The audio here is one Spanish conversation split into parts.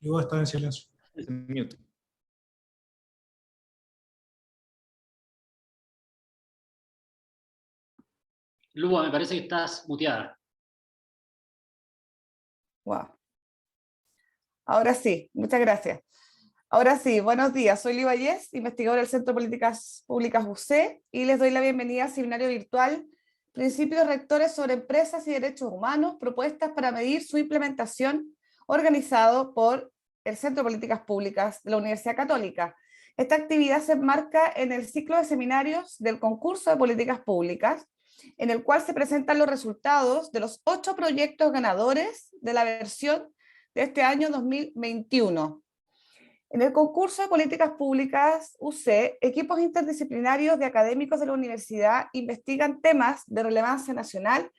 Luego está en silencio. Mute. Lugo, me parece que estás muteada. Wow. Ahora sí, muchas gracias. Ahora sí, buenos días. Soy Liva Yes, investigadora del Centro de Políticas Públicas UC, y les doy la bienvenida al seminario virtual Principios Rectores sobre Empresas y Derechos Humanos, propuestas para medir su implementación, organizado por el Centro de Políticas Públicas de la Universidad Católica. Esta actividad se enmarca en el ciclo de seminarios del concurso de políticas públicas, en el cual se presentan los resultados de los 8 proyectos ganadores de la versión de este año 2021. En el concurso de políticas públicas UC, equipos interdisciplinarios de académicos de la universidad investigan temas de relevancia nacional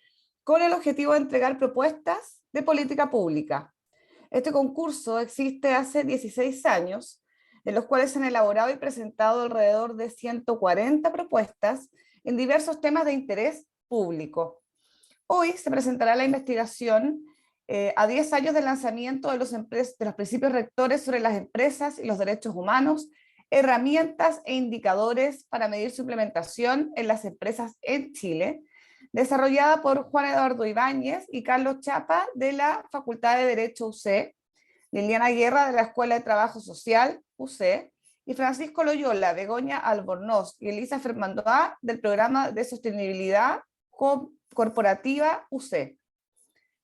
con el objetivo de entregar propuestas de política pública. Este concurso existe hace 16 años, en los cuales se han elaborado y presentado alrededor de 140 propuestas en diversos temas de interés público. Hoy se presentará la investigación a 10 años del lanzamiento de los principios rectores sobre las empresas y los derechos humanos, herramientas e indicadores para medir su implementación en las empresas en Chile, desarrollada por Juan Eduardo Ibáñez y Carlos Chapa de la Facultad de Derecho UC, Liliana Guerra de la Escuela de Trabajo Social UC, y Francisco Loyola, Begoña Albornoz y Elisa Fermandoa del Programa de Sostenibilidad Corporativa UC.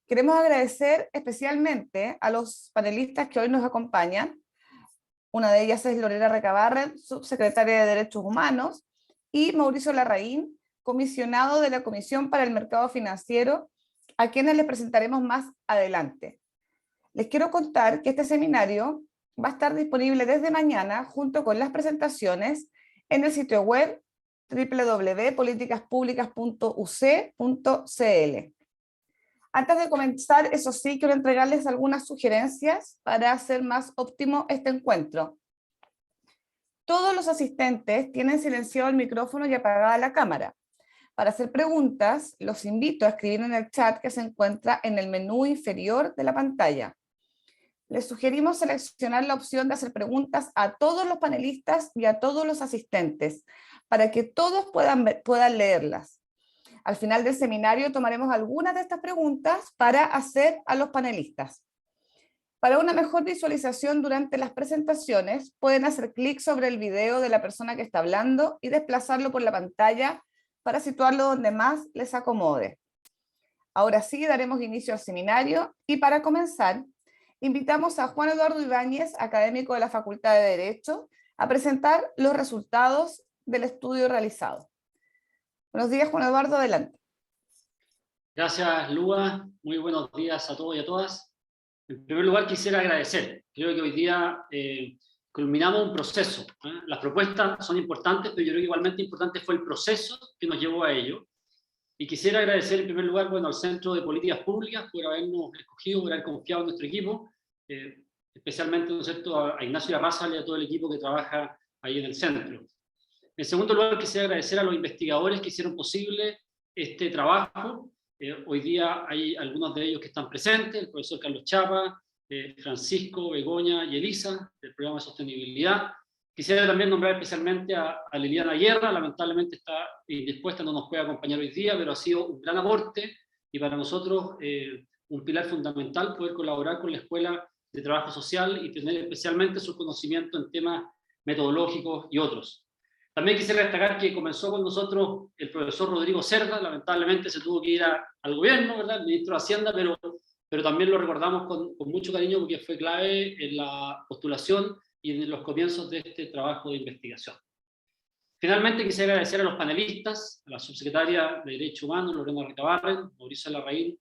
Queremos agradecer especialmente a los panelistas que hoy nos acompañan. Una de ellas es Lorena Recabarren, subsecretaria de Derechos Humanos, y Mauricio Larraín, comisionado de la Comisión para el Mercado Financiero, a quienes les presentaremos más adelante. Les quiero contar que este seminario va a estar disponible desde mañana junto con las presentaciones en el sitio web www.politicaspublicas.uc.cl. Antes de comenzar, eso sí, quiero entregarles algunas sugerencias para hacer más óptimo este encuentro. Todos los asistentes tienen silenciado el micrófono y apagada la cámara. Para hacer preguntas, los invito a escribir en el chat que se encuentra en el menú inferior de la pantalla. Les sugerimos seleccionar la opción de hacer preguntas a todos los panelistas y a todos los asistentes, para que todos puedan leerlas. Al final del seminario tomaremos algunas de estas preguntas para hacer a los panelistas. Para una mejor visualización durante las presentaciones, pueden hacer clic sobre el video de la persona que está hablando y desplazarlo por la pantalla para situarlo donde más les acomode. Ahora sí, daremos inicio al seminario, y para comenzar, invitamos a Juan Eduardo Ibáñez, académico de la Facultad de Derecho, a presentar los resultados del estudio realizado. Buenos días, Juan Eduardo, adelante. Gracias, Lua. Muy buenos días a todos y a todas. En primer lugar, quisiera agradecer. Creo que hoy día culminamos un proceso. Las propuestas son importantes, pero yo creo que igualmente importante fue el proceso que nos llevó a ello. Y quisiera agradecer en primer lugar, al Centro de Políticas Públicas por habernos escogido, por haber confiado en nuestro equipo, especialmente, ¿no es cierto?, a Ignacio Arrázal y a todo el equipo que trabaja ahí en el centro. En segundo lugar, quisiera agradecer a los investigadores que hicieron posible este trabajo. Hoy día hay algunos de ellos que están presentes: el profesor Carlos Chapa, Francisco, Begoña y Elisa, del programa de sostenibilidad. Quisiera también nombrar especialmente a Liliana Guerra. Lamentablemente está indispuesta, no nos puede acompañar hoy día, pero ha sido un gran aporte y para nosotros un pilar fundamental poder colaborar con la Escuela de Trabajo Social y tener especialmente su conocimiento en temas metodológicos y otros. También quisiera destacar que comenzó con nosotros el profesor Rodrigo Cerda. Lamentablemente se tuvo que ir al gobierno, ¿verdad?, el ministro de Hacienda, pero también lo recordamos con mucho cariño porque fue clave en la postulación y en los comienzos de este trabajo de investigación. Finalmente quisiera agradecer a los panelistas, a la subsecretaria de Derechos Humanos, Lorena Recabarren, Mauricio Larraín,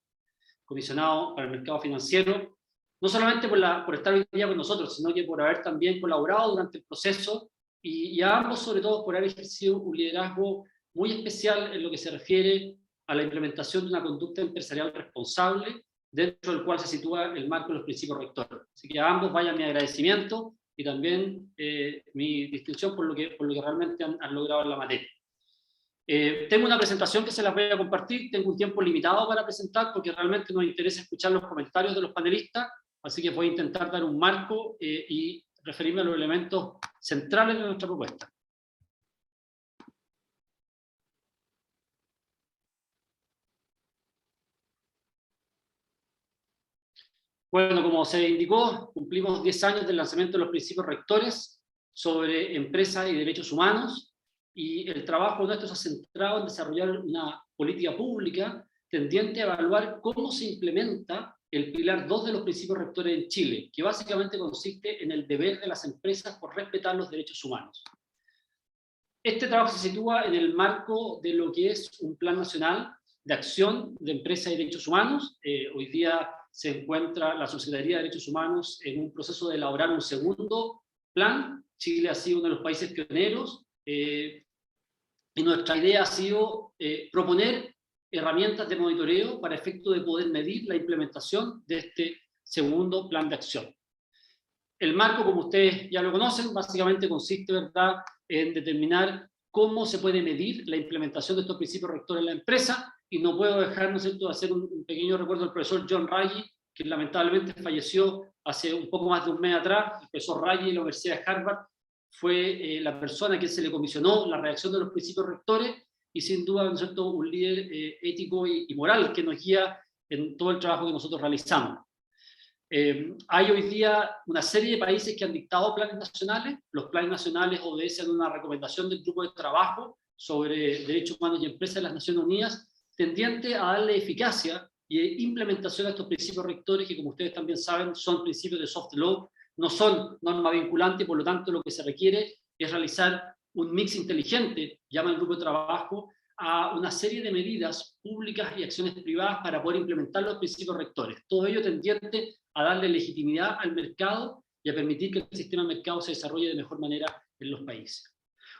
comisionado para el mercado financiero, no solamente por estar hoy día con nosotros, sino que por haber también colaborado durante el proceso, y a ambos sobre todo por haber ejercido un liderazgo muy especial en lo que se refiere a la implementación de una conducta empresarial responsable, dentro del cual se sitúa el marco de los principios rectores. Así que a ambos vaya mi agradecimiento y también mi distinción por lo que realmente han logrado en la materia. Tengo una presentación que se las voy a compartir. Tengo un tiempo limitado para presentar porque realmente nos interesa escuchar los comentarios de los panelistas, así que voy a intentar dar un marco y referirme a los elementos centrales de nuestra propuesta. Bueno, como se indicó, cumplimos 10 años del lanzamiento de los principios rectores sobre empresas y derechos humanos, y el trabajo nuestro se ha centrado en desarrollar una política pública tendiente a evaluar cómo se implementa el pilar 2 de los principios rectores en Chile, que básicamente consiste en el deber de las empresas por respetar los derechos humanos. Este trabajo se sitúa en el marco de lo que es un plan nacional de acción de empresas y derechos humanos. Hoy día se encuentra la Subsecretaría de Derechos Humanos en un proceso de elaborar un segundo plan. Chile ha sido uno de los países pioneros y nuestra idea ha sido proponer herramientas de monitoreo para efecto de poder medir la implementación de este segundo plan de acción. El marco, como ustedes ya lo conocen, básicamente consiste, ¿verdad?, en determinar cómo se puede medir la implementación de estos principios rectores en la empresa, y no puedo dejar, ¿no es cierto?, de hacer un pequeño recuerdo del profesor John Ruggie, que lamentablemente falleció hace un poco más de un mes atrás. El profesor Ruggie de la Universidad de Harvard fue la persona que se le comisionó la redacción de los principios rectores, y sin duda, ¿no es cierto?, un líder ético y moral que nos guía en todo el trabajo que nosotros realizamos. Hay hoy día una serie de países que han dictado planes nacionales. Los planes nacionales obedecen a una recomendación del Grupo de Trabajo sobre Derechos Humanos y Empresas de las Naciones Unidas, tendiente a darle eficacia y implementación a estos principios rectores, que, como ustedes también saben, son principios de soft law, no son norma vinculante, y por lo tanto lo que se requiere es realizar un mix inteligente, llama el Grupo de Trabajo, a una serie de medidas públicas y acciones privadas para poder implementar los principios rectores. Todo ello tendiente a darle legitimidad al mercado y a permitir que el sistema de mercado se desarrolle de mejor manera en los países.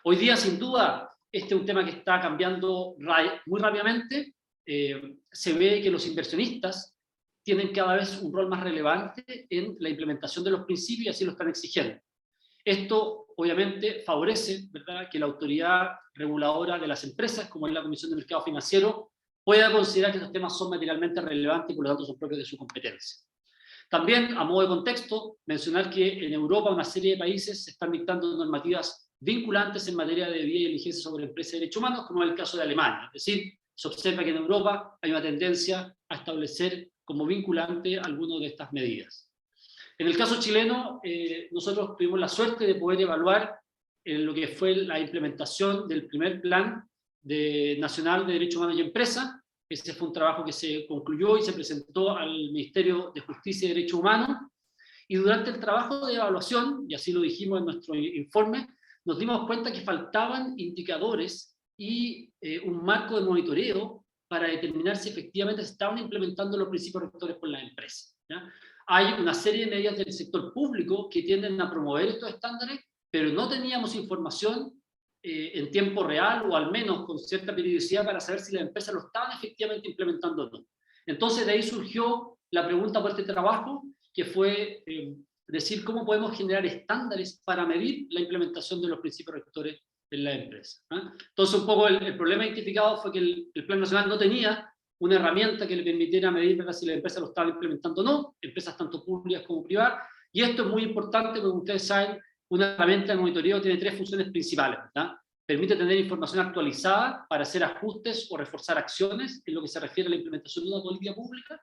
Hoy día, sin duda, este es un tema que está cambiando muy rápidamente. Se ve que los inversionistas tienen cada vez un rol más relevante en la implementación de los principios, y así lo están exigiendo. Esto obviamente favorece, ¿verdad?, que la autoridad reguladora de las empresas, como es la Comisión de Mercado Financiero, pueda considerar que estos temas son materialmente relevantes y por lo tanto son propios de su competencia. También, a modo de contexto, mencionar que en Europa una serie de países se están dictando normativas vinculantes en materia de debida diligencia sobre empresas y derechos humanos, como es el caso de Alemania. Es decir, se observa que en Europa hay una tendencia a establecer como vinculante algunas de estas medidas. En el caso chileno, nosotros tuvimos la suerte de poder evaluar lo que fue la implementación del primer plan nacional de Derechos Humanos y Empresas. Ese fue un trabajo que se concluyó y se presentó al Ministerio de Justicia y Derechos Humanos. Y durante el trabajo de evaluación, y así lo dijimos en nuestro informe, nos dimos cuenta que faltaban indicadores y un marco de monitoreo para determinar si efectivamente se estaban implementando los principios rectores por las empresas, ¿ya? Hay una serie de medidas del sector público que tienden a promover estos estándares, pero no teníamos información en tiempo real, o al menos con cierta periodicidad, para saber si las empresas lo estaban efectivamente implementando o no. Entonces de ahí surgió la pregunta por este trabajo, que fue decir cómo podemos generar estándares para medir la implementación de los principios rectores en la empresa, ¿eh? Entonces un poco el problema identificado fue que el Plan Nacional no tenía una herramienta que le permitiera medir, ¿verdad?, si las empresas lo estaban implementando o no, empresas tanto públicas como privadas. Y esto es muy importante porque ustedes saben, una herramienta de monitoreo tiene tres funciones principales, ¿verdad? Permite tener información actualizada para hacer ajustes o reforzar acciones en lo que se refiere a la implementación de una política pública.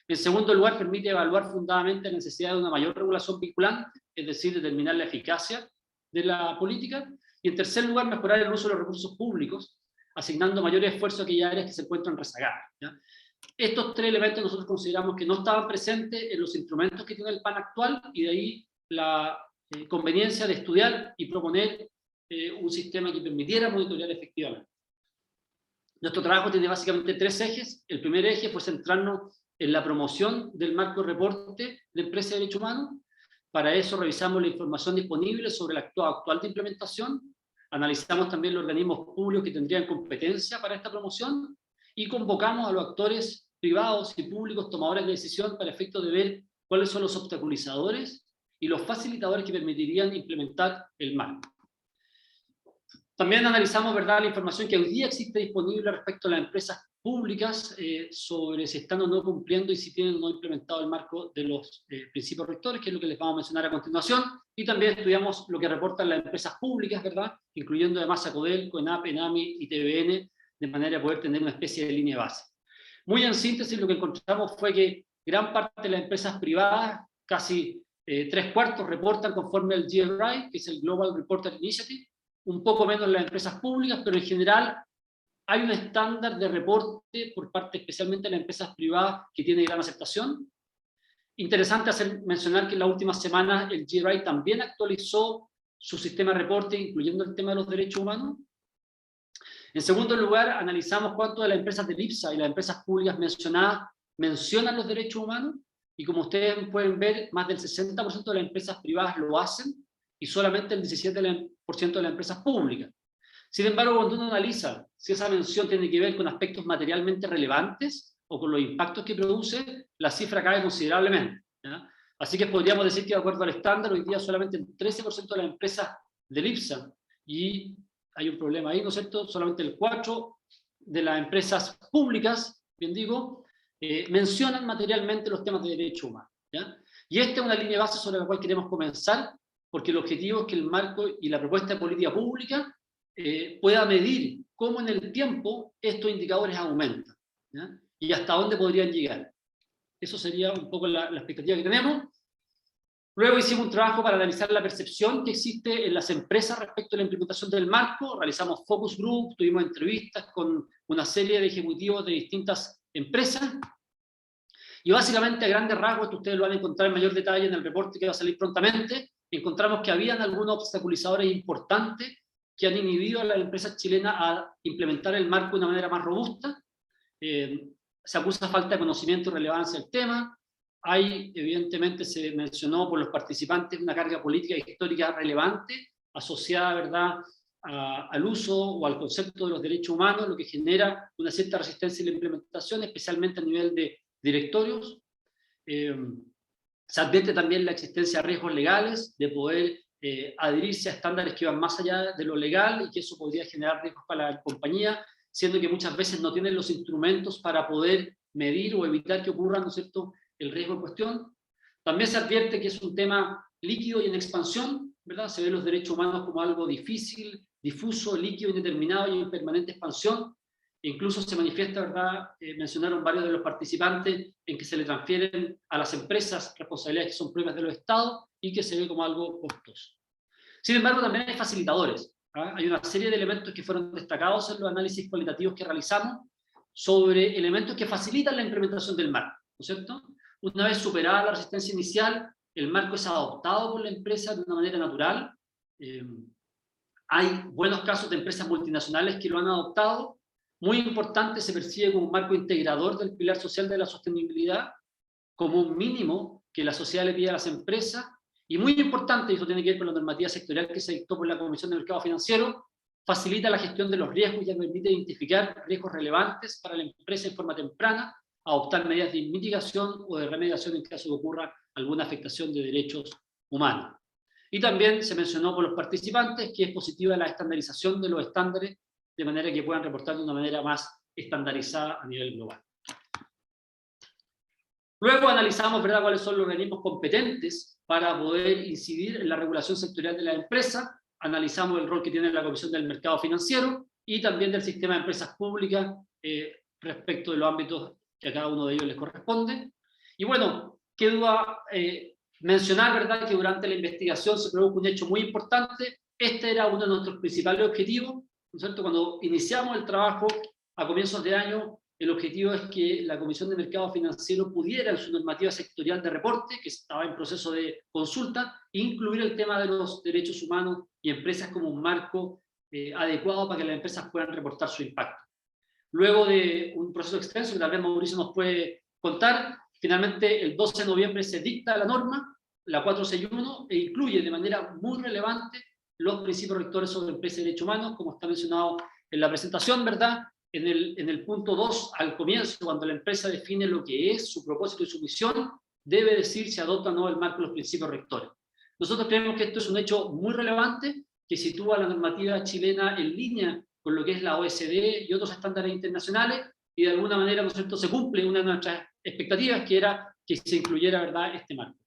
En segundo lugar, permite evaluar fundadamente la necesidad de una mayor regulación vinculante, es decir, determinar la eficacia de la política. Y en tercer lugar, mejorar el uso de los recursos públicos, asignando mayor esfuerzo a aquellas áreas que se encuentran rezagadas, ¿ya? Estos tres elementos nosotros consideramos que no estaban presentes en los instrumentos que tiene el PAN actual, y de ahí la conveniencia de estudiar y proponer un sistema que permitiera monitorear efectivamente. Nuestro trabajo tiene básicamente tres ejes. El primer eje fue centrarnos en la promoción del marco de reporte de empresas de derechos humanos. Para eso revisamos la información disponible sobre el actual de implementación, analizamos también los organismos públicos que tendrían competencia para esta promoción, y convocamos a los actores privados y públicos tomadores de decisión para efecto de ver cuáles son los obstaculizadores y los facilitadores que permitirían implementar el marco. También analizamos, ¿verdad?, la información que hoy día existe disponible respecto a las empresas públicas sobre si están o no cumpliendo y si tienen o no implementado el marco de los principios rectores, que es lo que les vamos a mencionar a continuación, y también estudiamos lo que reportan las empresas públicas, ¿verdad? Incluyendo además a Codelco, ENAP, ENAMI y TVN, de manera de poder tener una especie de línea base. Muy en síntesis, lo que encontramos fue que gran parte de las empresas privadas, casi 3/4, reportan conforme al GRI, que es el Global Reporter Initiative, un poco menos las empresas públicas, pero en general hay un estándar de reporte por parte especialmente de las empresas privadas que tiene gran aceptación. Interesante mencionar que en las últimas semanas el GRI también actualizó su sistema de reporte, incluyendo el tema de los derechos humanos. En segundo lugar, analizamos cuánto de las empresas del IPSA y las empresas públicas mencionadas mencionan los derechos humanos, y como ustedes pueden ver, más del 60% de las empresas privadas lo hacen, y solamente el 17% de las empresas públicas. Sin embargo, cuando uno analiza si esa mención tiene que ver con aspectos materialmente relevantes o con los impactos que produce, la cifra cae considerablemente, ¿ya? Así que podríamos decir que de acuerdo al estándar, hoy día solamente el 13% de las empresas del IPSA, y hay un problema ahí, ¿no es cierto?, solamente el 4% de las empresas públicas, bien digo, mencionan materialmente los temas de derechos humanos, ¿ya? Y esta es una línea base sobre la cual queremos comenzar, porque el objetivo es que el marco y la propuesta de política pública pueda medir cómo en el tiempo estos indicadores aumentan, ¿ya? Y hasta dónde podrían llegar. Eso sería un poco la expectativa que tenemos. Luego hicimos un trabajo para analizar la percepción que existe en las empresas respecto a la implementación del marco. Realizamos focus group, tuvimos entrevistas con una serie de ejecutivos de distintas empresas. Y básicamente, a grandes rasgos, esto ustedes lo van a encontrar en mayor detalle en el reporte que va a salir prontamente, encontramos que habían algunos obstaculizadores importantes que han inhibido a las empresas chilenas a implementar el marco de una manera más robusta. Se acusa falta de conocimiento y relevancia del tema. Hay, evidentemente, se mencionó por los participantes, una carga política y histórica relevante asociada, ¿verdad?, al uso o al concepto de los derechos humanos, lo que genera una cierta resistencia en la implementación, especialmente a nivel de directorios. Se advierte también la existencia de riesgos legales, de poder adherirse a estándares que van más allá de lo legal, y que eso podría generar riesgos para la compañía, siendo que muchas veces no tienen los instrumentos para poder medir o evitar que ocurra, ¿no es cierto?, el riesgo en cuestión. También se advierte que es un tema líquido y en expansión, ¿verdad? Se ven los derechos humanos como algo difícil, difuso, líquido, indeterminado y en permanente expansión. Incluso se manifiesta, ¿verdad?, mencionaron varios de los participantes, en que se le transfieren a las empresas responsabilidades que son propias de los estados y que se ve como algo costoso. Sin embargo, también hay facilitadores, ¿ah? Hay una serie de elementos que fueron destacados en los análisis cualitativos que realizamos sobre elementos que facilitan la implementación del marco, ¿no es cierto? Una vez superada la resistencia inicial, el marco es adoptado por la empresa de una manera natural. Hay buenos casos de empresas multinacionales que lo han adoptado. Muy importante, se percibe como un marco integrador del pilar social de la sostenibilidad, como un mínimo que la sociedad le pide a las empresas. Y muy importante, y esto tiene que ver con la normativa sectorial que se dictó por la Comisión de Mercado Financiero, facilita la gestión de los riesgos y ya permite identificar riesgos relevantes para la empresa en forma temprana, adoptar medidas de mitigación o de remediación en caso de ocurra alguna afectación de derechos humanos. Y también se mencionó por los participantes que es positiva la estandarización de los estándares, de manera que puedan reportar de una manera más estandarizada a nivel global. Luego analizamos, ¿verdad?, cuáles son los organismos competentes para poder incidir en la regulación sectorial de la empresa. Analizamos el rol que tiene la Comisión del Mercado Financiero y también del sistema de empresas públicas respecto de los ámbitos que a cada uno de ellos les corresponde. Y bueno, qué duda mencionar, ¿verdad?, que durante la investigación se produjo un hecho muy importante. Este era uno de nuestros principales objetivos, ¿no es cierto? Cuando iniciamos el trabajo a comienzos de año, el objetivo es que la Comisión de Mercado Financiero pudiera, en su normativa sectorial de reporte, que estaba en proceso de consulta, incluir el tema de los derechos humanos y empresas como un marco adecuado para que las empresas puedan reportar su impacto. Luego de un proceso extenso, que tal vez Mauricio nos puede contar, finalmente el 12 de noviembre se dicta la norma, la 461, e incluye de manera muy relevante los principios rectores sobre empresas y derechos humanos, como está mencionado en la presentación, ¿verdad? En el punto 2, al comienzo, cuando la empresa define lo que es su propósito y su misión, debe decir si adopta o no el marco de los principios rectores. Nosotros creemos que esto es un hecho muy relevante, que sitúa la normativa chilena en línea con lo que es la OECD y otros estándares internacionales, y de alguna manera, ¿no es cierto?, se cumple una de nuestras expectativas, que era que se incluyera, ¿verdad?, este marco.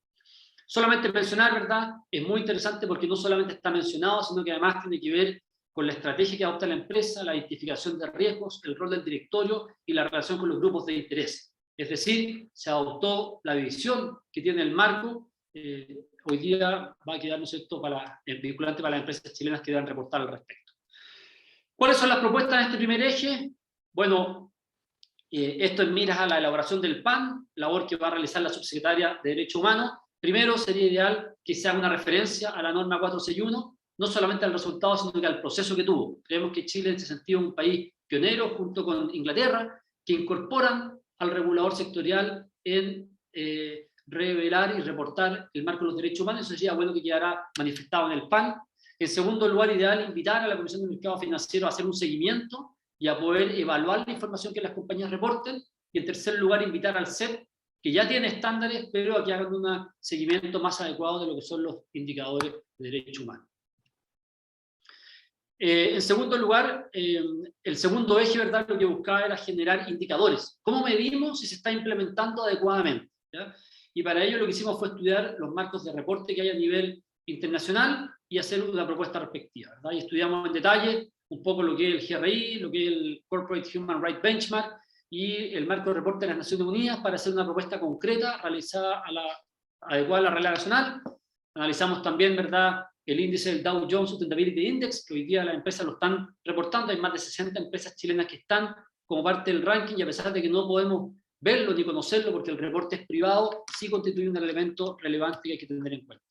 Solamente mencionar, ¿verdad?, es muy interesante porque no solamente está mencionado, sino que además tiene que ver con la estrategia que adopta la empresa, la identificación de riesgos, el rol del directorio y la relación con los grupos de interés. Es decir, se adoptó la visión que tiene el marco. Hoy día va a quedar, ¿no es cierto?, vinculante para las empresas chilenas que deban reportar al respecto. ¿Cuáles son las propuestas de este primer eje? Bueno, esto en miras a la elaboración del PAN, labor que va a realizar la subsecretaria de Derechos Humanos. Primero, sería ideal que se haga una referencia a la norma 461, no solamente al resultado, sino que al proceso que tuvo. Creemos que Chile, en ese sentido, es un país pionero, junto con Inglaterra, que incorporan al regulador sectorial en revelar y reportar el marco de los derechos humanos. Eso sería bueno que quedara manifestado en el PAN. En segundo lugar, ideal invitar a la Comisión de Mercado Financiero a hacer un seguimiento y a poder evaluar la información que las compañías reporten. Y en tercer lugar, invitar al CEP, que ya tiene estándares, pero a que hagan un seguimiento más adecuado de lo que son los indicadores de derechos humanos. En segundo lugar, el segundo eje, ¿verdad?, lo que buscaba era generar indicadores. ¿Cómo medimos si se está implementando adecuadamente? ¿Ya? Y para ello lo que hicimos fue estudiar los marcos de reporte que hay a nivel internacional y hacer una propuesta respectiva, ¿verdad? Y estudiamos en detalle un poco lo que es el GRI, lo que es el Corporate Human Rights Benchmark y el marco de reporte de las Naciones Unidas para hacer una propuesta concreta realizada adecuada a la realidad nacional. Analizamos también, ¿verdad?, el índice del Dow Jones Sustainability Index, que hoy día las empresas lo están reportando. Hay más de 60 empresas chilenas que están como parte del ranking, y a pesar de que no podemos verlo ni conocerlo porque el reporte es privado, sí constituye un elemento relevante que hay que tener en cuenta.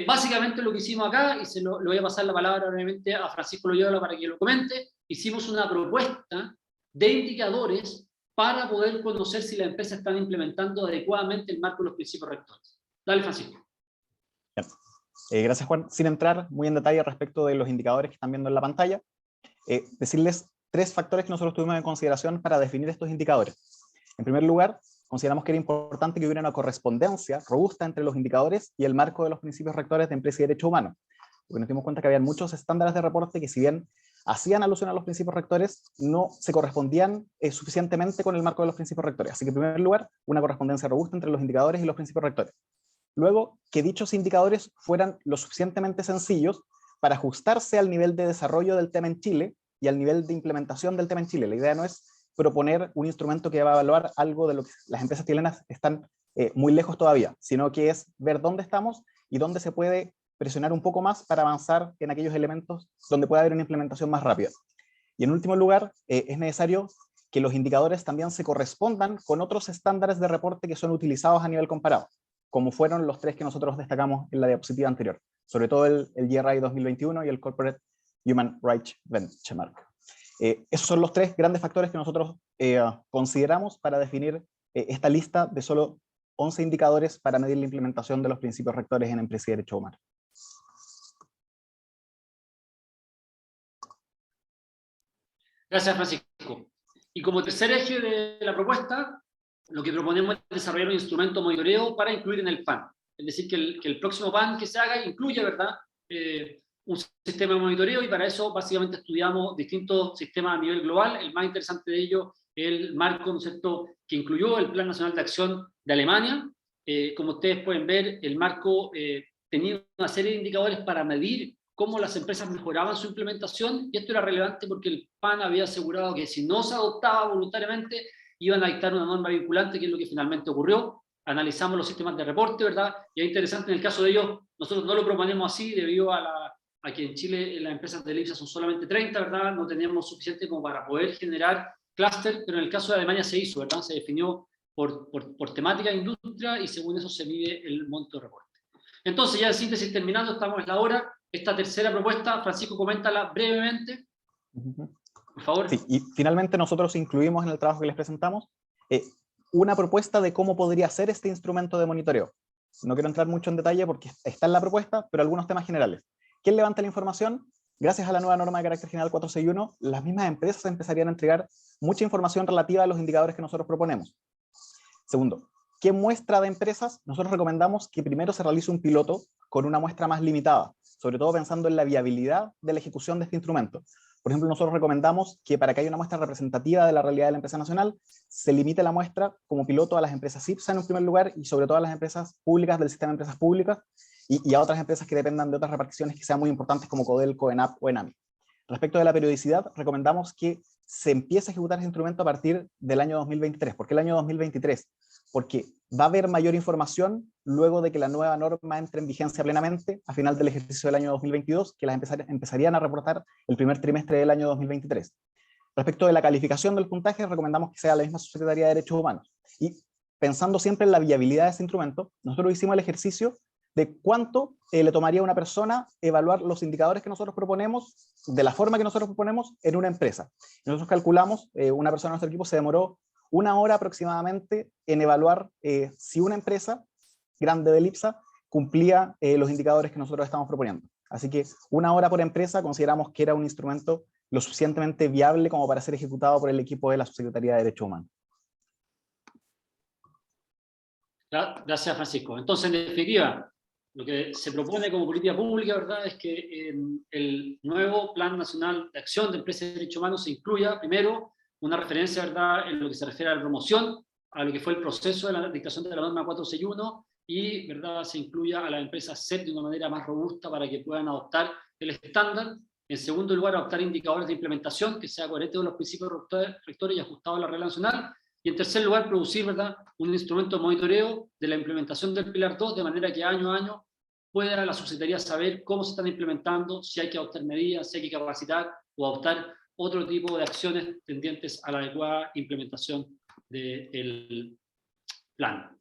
Básicamente lo que hicimos acá, y le voy a pasar la palabra brevemente a Francisco Loyola para que lo comente, hicimos una propuesta de indicadores para poder conocer si las empresas están implementando adecuadamente el marco de los principios rectores. Dale, Francisco. Gracias, Juan. Sin entrar muy en detalle respecto de los indicadores que están viendo en la pantalla, decirles 3 factores que nosotros tuvimos en consideración para definir estos indicadores. En primer lugar, consideramos que era importante que hubiera una correspondencia robusta entre los indicadores y el marco de los principios rectores de empresa y derechos humanos, porque nos dimos cuenta que había muchos estándares de reporte que, si bien hacían alusión a los principios rectores, no se correspondían suficientemente con el marco de los principios rectores. Así que, en primer lugar, una correspondencia robusta entre los indicadores y los principios rectores. Luego, que dichos indicadores fueran lo suficientemente sencillos para ajustarse al nivel de desarrollo del tema en Chile y al nivel de implementación del tema en Chile. La idea no es proponer un instrumento que va a evaluar algo de lo que las empresas chilenas están muy lejos todavía, sino que es ver dónde estamos y dónde se puede presionar un poco más para avanzar en aquellos elementos donde pueda haber una implementación más rápida. Y en último lugar, es necesario que los indicadores también se correspondan con otros estándares de reporte que son utilizados a nivel comparado, como fueron los 3 que nosotros destacamos en la diapositiva anterior, sobre todo el GRI 2021 y el Corporate Human Rights Benchmark. Esos son los 3 grandes factores que nosotros consideramos para definir esta lista de solo 11 indicadores para medir la implementación de los principios rectores en empresa y derechos humanos. Gracias, Francisco. Y como tercer eje de la propuesta, lo que proponemos es desarrollar un instrumento de monitoreo para incluir en el PAN. Es decir, que el próximo PAN que se haga incluya, ¿verdad?, un sistema de monitoreo, y para eso básicamente estudiamos distintos sistemas a nivel global. El más interesante de ellos es el marco, ¿no es cierto?, que incluyó el Plan Nacional de Acción de Alemania. Como ustedes pueden ver, el marco tenía una serie de indicadores para medir cómo las empresas mejoraban su implementación, y esto era relevante porque el PAN había asegurado que si no se adoptaba voluntariamente, iban a dictar una norma vinculante, que es lo que finalmente ocurrió. Analizamos los sistemas de reporte, ¿verdad? Y es interesante, en el caso de ellos, nosotros no lo proponemos así debido a que en Chile las empresas de IPSA son solamente 30, ¿verdad? No teníamos suficiente como para poder generar clúster, pero en el caso de Alemania se hizo, ¿verdad? Se definió por temática de industria, y según eso se mide el monto de reporte. Entonces, ya en síntesis, terminando, estamos en la hora. Esta tercera propuesta, Francisco, coméntala brevemente, por favor. Sí, y finalmente nosotros incluimos en el trabajo que les presentamos una propuesta de cómo podría ser este instrumento de monitoreo. No quiero entrar mucho en detalle porque está en la propuesta, pero algunos temas generales. ¿Quién levanta la información? Gracias a la nueva norma de carácter general 461, las mismas empresas empezarían a entregar mucha información relativa a los indicadores que nosotros proponemos. Segundo, ¿qué muestra de empresas? Nosotros recomendamos que primero se realice un piloto con una muestra más limitada, sobre todo pensando en la viabilidad de la ejecución de este instrumento. Por ejemplo, nosotros recomendamos que para que haya una muestra representativa de la realidad de la empresa nacional, se limite la muestra como piloto a las empresas IPSA en un primer lugar, y sobre todo a las empresas públicas del sistema de empresas públicas, y a otras empresas que dependan de otras reparticiones que sean muy importantes como Codelco, ENAP o ENAMI. Respecto de la periodicidad, recomendamos que se empiece a ejecutar ese instrumento a partir del año 2023. ¿Por qué el año 2023? Porque va a haber mayor información luego de que la nueva norma entre en vigencia plenamente a final del ejercicio del año 2022, que las empezarían a reportar el primer trimestre del año 2023. Respecto de la calificación del puntaje, recomendamos que sea la misma Subsecretaría de Derechos Humanos. Y pensando siempre en la viabilidad de ese instrumento, nosotros hicimos el ejercicio de cuánto le tomaría a una persona evaluar los indicadores que nosotros proponemos, de la forma que nosotros proponemos, en una empresa. Nosotros calculamos, una persona de nuestro equipo se demoró 1 hora aproximadamente en evaluar si una empresa grande del IPSA cumplía los indicadores que nosotros estamos proponiendo. Así que 1 hora por empresa consideramos que era un instrumento lo suficientemente viable como para ser ejecutado por el equipo de la Subsecretaría de Derechos Humanos. Gracias, Francisco. Entonces, en definitiva, lo que se propone como política pública, ¿verdad?, es que en el nuevo Plan Nacional de Acción de Empresas y Derechos Humanos se incluya, primero, una referencia, ¿verdad?, en lo que se refiere a la promoción, a lo que fue el proceso de la dictación de la norma 461, y, ¿verdad?, se incluya a las empresas CEP de una manera más robusta para que puedan adoptar el estándar. En segundo lugar, adoptar indicadores de implementación que sea coherente con los principios rectores y ajustado a la regla nacional. Y en tercer lugar, producir, ¿verdad?, un instrumento de monitoreo de la implementación del Pilar 2, de manera que año a año pueda la subsecretaría saber cómo se están implementando, si hay que adoptar medidas, si hay que capacitar o adoptar otro tipo de acciones tendientes a la adecuada implementación del plan.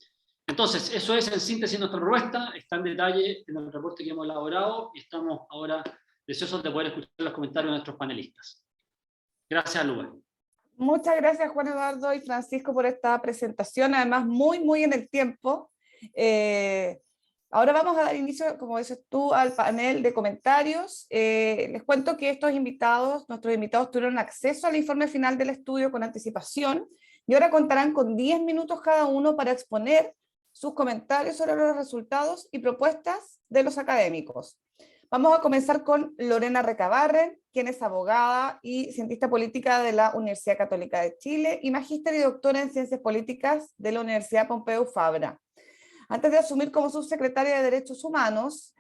Entonces, eso es en síntesis nuestra propuesta, está en detalle en el reporte que hemos elaborado y estamos ahora deseosos de poder escuchar los comentarios de nuestros panelistas. Gracias, Luba. Muchas gracias, Juan Eduardo y Francisco, por esta presentación, además muy en el tiempo. Ahora vamos a dar inicio, como dices tú, al panel de comentarios. Les cuento que nuestros invitados tuvieron acceso al informe final del estudio con anticipación y ahora contarán con 10 minutos cada uno para exponer sus comentarios sobre los resultados y propuestas de los académicos. Vamos a comenzar con Lorena Recabarren, quien es abogada y cientista política de la Universidad Católica de Chile y magíster y doctora en Ciencias Políticas de la Universidad Pompeu Fabra. Antes de asumir como subsecretaria de Derechos Humanos,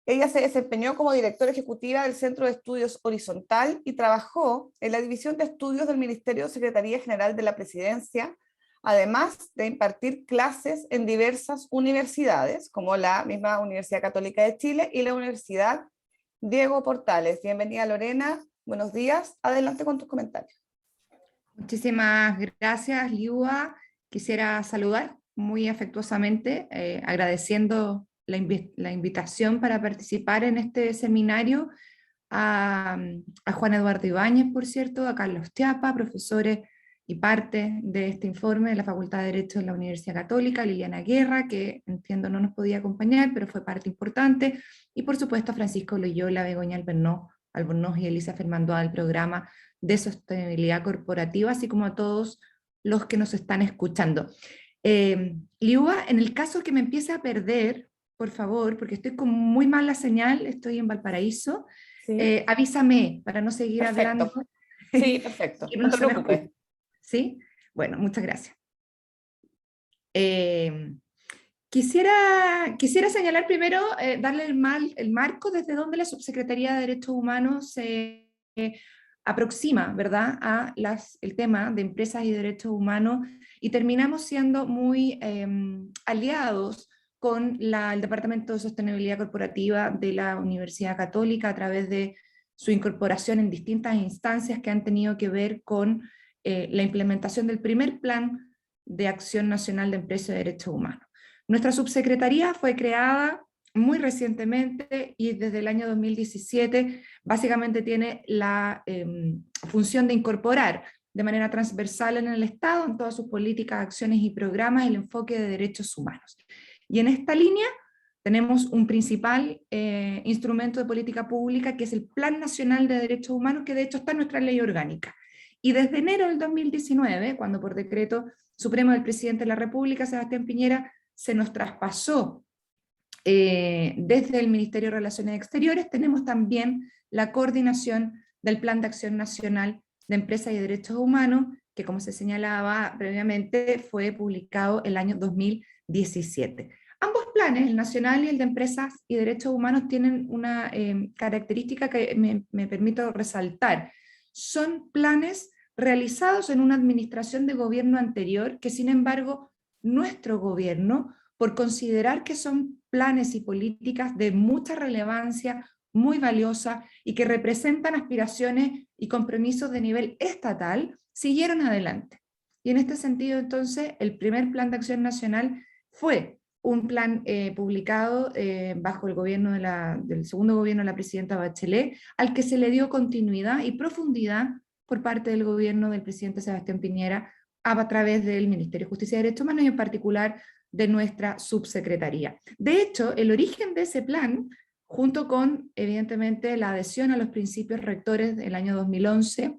ella se desempeñó como directora ejecutiva del Centro de Estudios Horizontal y trabajó en la División de Estudios del Ministerio de Secretaría General de la Presidencia, además de impartir clases en diversas universidades, como la misma Universidad Católica de Chile y la Universidad Diego Portales. Bienvenida, Lorena. Buenos días. Adelante con tus comentarios. Muchísimas gracias, Liua. Quisiera saludar muy afectuosamente, agradeciendo la invitación para participar en este seminario a Juan Eduardo Ibáñez, por cierto, a Carlos Chiapa, profesores y parte de este informe de la Facultad de Derecho de la Universidad Católica, Liliana Guerra, que entiendo no nos podía acompañar, pero fue parte importante, y por supuesto a Francisco Loyola, Begoña Albornoz y Elisa Fermandoa del programa de sostenibilidad corporativa, así como a todos los que nos están escuchando. Liua, en el caso que me empiece a perder, por favor, porque estoy con muy mala señal, estoy en Valparaíso, sí. Avísame para no seguir hablando. Sí, perfecto. No te preocupes. ¿Sí? Bueno, muchas gracias. Quisiera señalar primero, darle el marco desde donde la Subsecretaría de Derechos Humanos se aproxima, ¿verdad?, a el tema de empresas y derechos humanos, y terminamos siendo muy aliados con el Departamento de Sostenibilidad Corporativa de la Universidad Católica a través de su incorporación en distintas instancias que han tenido que ver con la implementación del primer Plan de Acción Nacional de Empresas y Derechos Humanos. Nuestra subsecretaría fue creada muy recientemente y desde el año 2017 básicamente tiene la función de incorporar de manera transversal en el Estado, en todas sus políticas, acciones y programas, el enfoque de derechos humanos. Y en esta línea tenemos un principal instrumento de política pública que es el Plan Nacional de Derechos Humanos, que de hecho está en nuestra ley orgánica. Y desde enero del 2019, cuando por decreto supremo del presidente de la República, Sebastián Piñera, se nos traspasó desde el Ministerio de Relaciones Exteriores, tenemos también la coordinación del Plan de Acción Nacional de Empresas y Derechos Humanos, que como se señalaba previamente, fue publicado el año 2017. Ambos planes, el nacional y el de empresas y derechos humanos, tienen una característica que me permito resaltar. Son planes realizados en una administración de gobierno anterior, que sin embargo nuestro gobierno, por considerar que son planes y políticas de mucha relevancia, muy valiosa y que representan aspiraciones y compromisos de nivel estatal, siguieron adelante. Y en este sentido, entonces, el primer Plan de Acción Nacional fue un plan publicado bajo el gobierno del segundo gobierno de la presidenta Bachelet, al que se le dio continuidad y profundidad por parte del gobierno del presidente Sebastián Piñera a través del Ministerio de Justicia y Derechos Humanos y en particular de nuestra subsecretaría. De hecho, el origen de ese plan, junto con, evidentemente, la adhesión a los principios rectores del año 2011,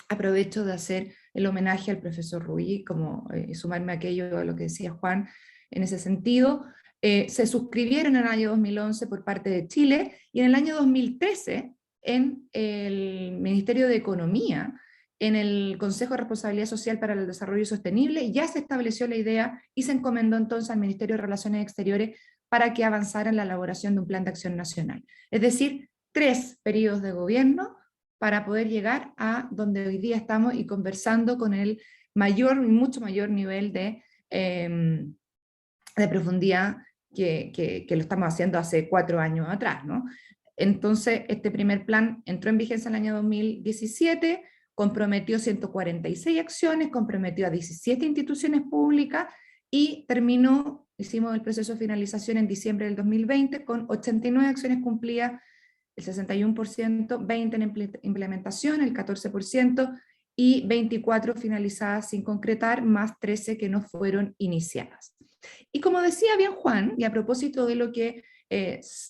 aprovecho de hacer el homenaje al profesor Ruggi, como sumarme a aquello a lo que decía Juan en ese sentido. Se suscribieron en el año 2011 por parte de Chile, y en el año 2013 en el Ministerio de Economía, en el Consejo de Responsabilidad Social para el Desarrollo Sostenible, ya se estableció la idea y se encomendó entonces al Ministerio de Relaciones Exteriores para que avanzara en la elaboración de un plan de acción nacional. Es decir, 3 periodos de gobierno para poder llegar a donde hoy día estamos y conversando con el mucho mayor nivel de profundidad que lo estamos haciendo hace 4 años atrás, ¿no? Entonces, este primer plan entró en vigencia en el año 2017, comprometió 146 acciones, comprometió a 17 instituciones públicas y terminó, hicimos el proceso de finalización en diciembre del 2020 con 89 acciones cumplidas, el 61%, 20 en implementación, el 14%, y 24 finalizadas sin concretar, más 13 que no fueron iniciadas. Y como decía bien Juan, y a propósito de lo que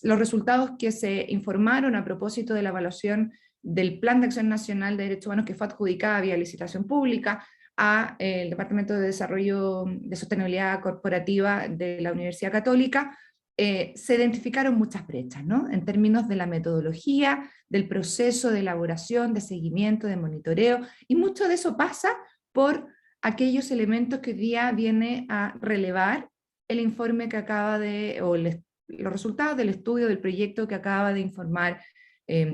los resultados que se informaron a propósito de la evaluación del Plan de Acción Nacional de Derechos Humanos, que fue adjudicada vía licitación pública al Departamento de Desarrollo de Sostenibilidad Corporativa de la Universidad Católica, se identificaron muchas brechas, ¿no? En términos de la metodología, del proceso de elaboración, de seguimiento, de monitoreo, y mucho de eso pasa por aquellos elementos que hoy día viene a relevar el informe que acaba de, o los resultados del estudio del proyecto que acaba de informar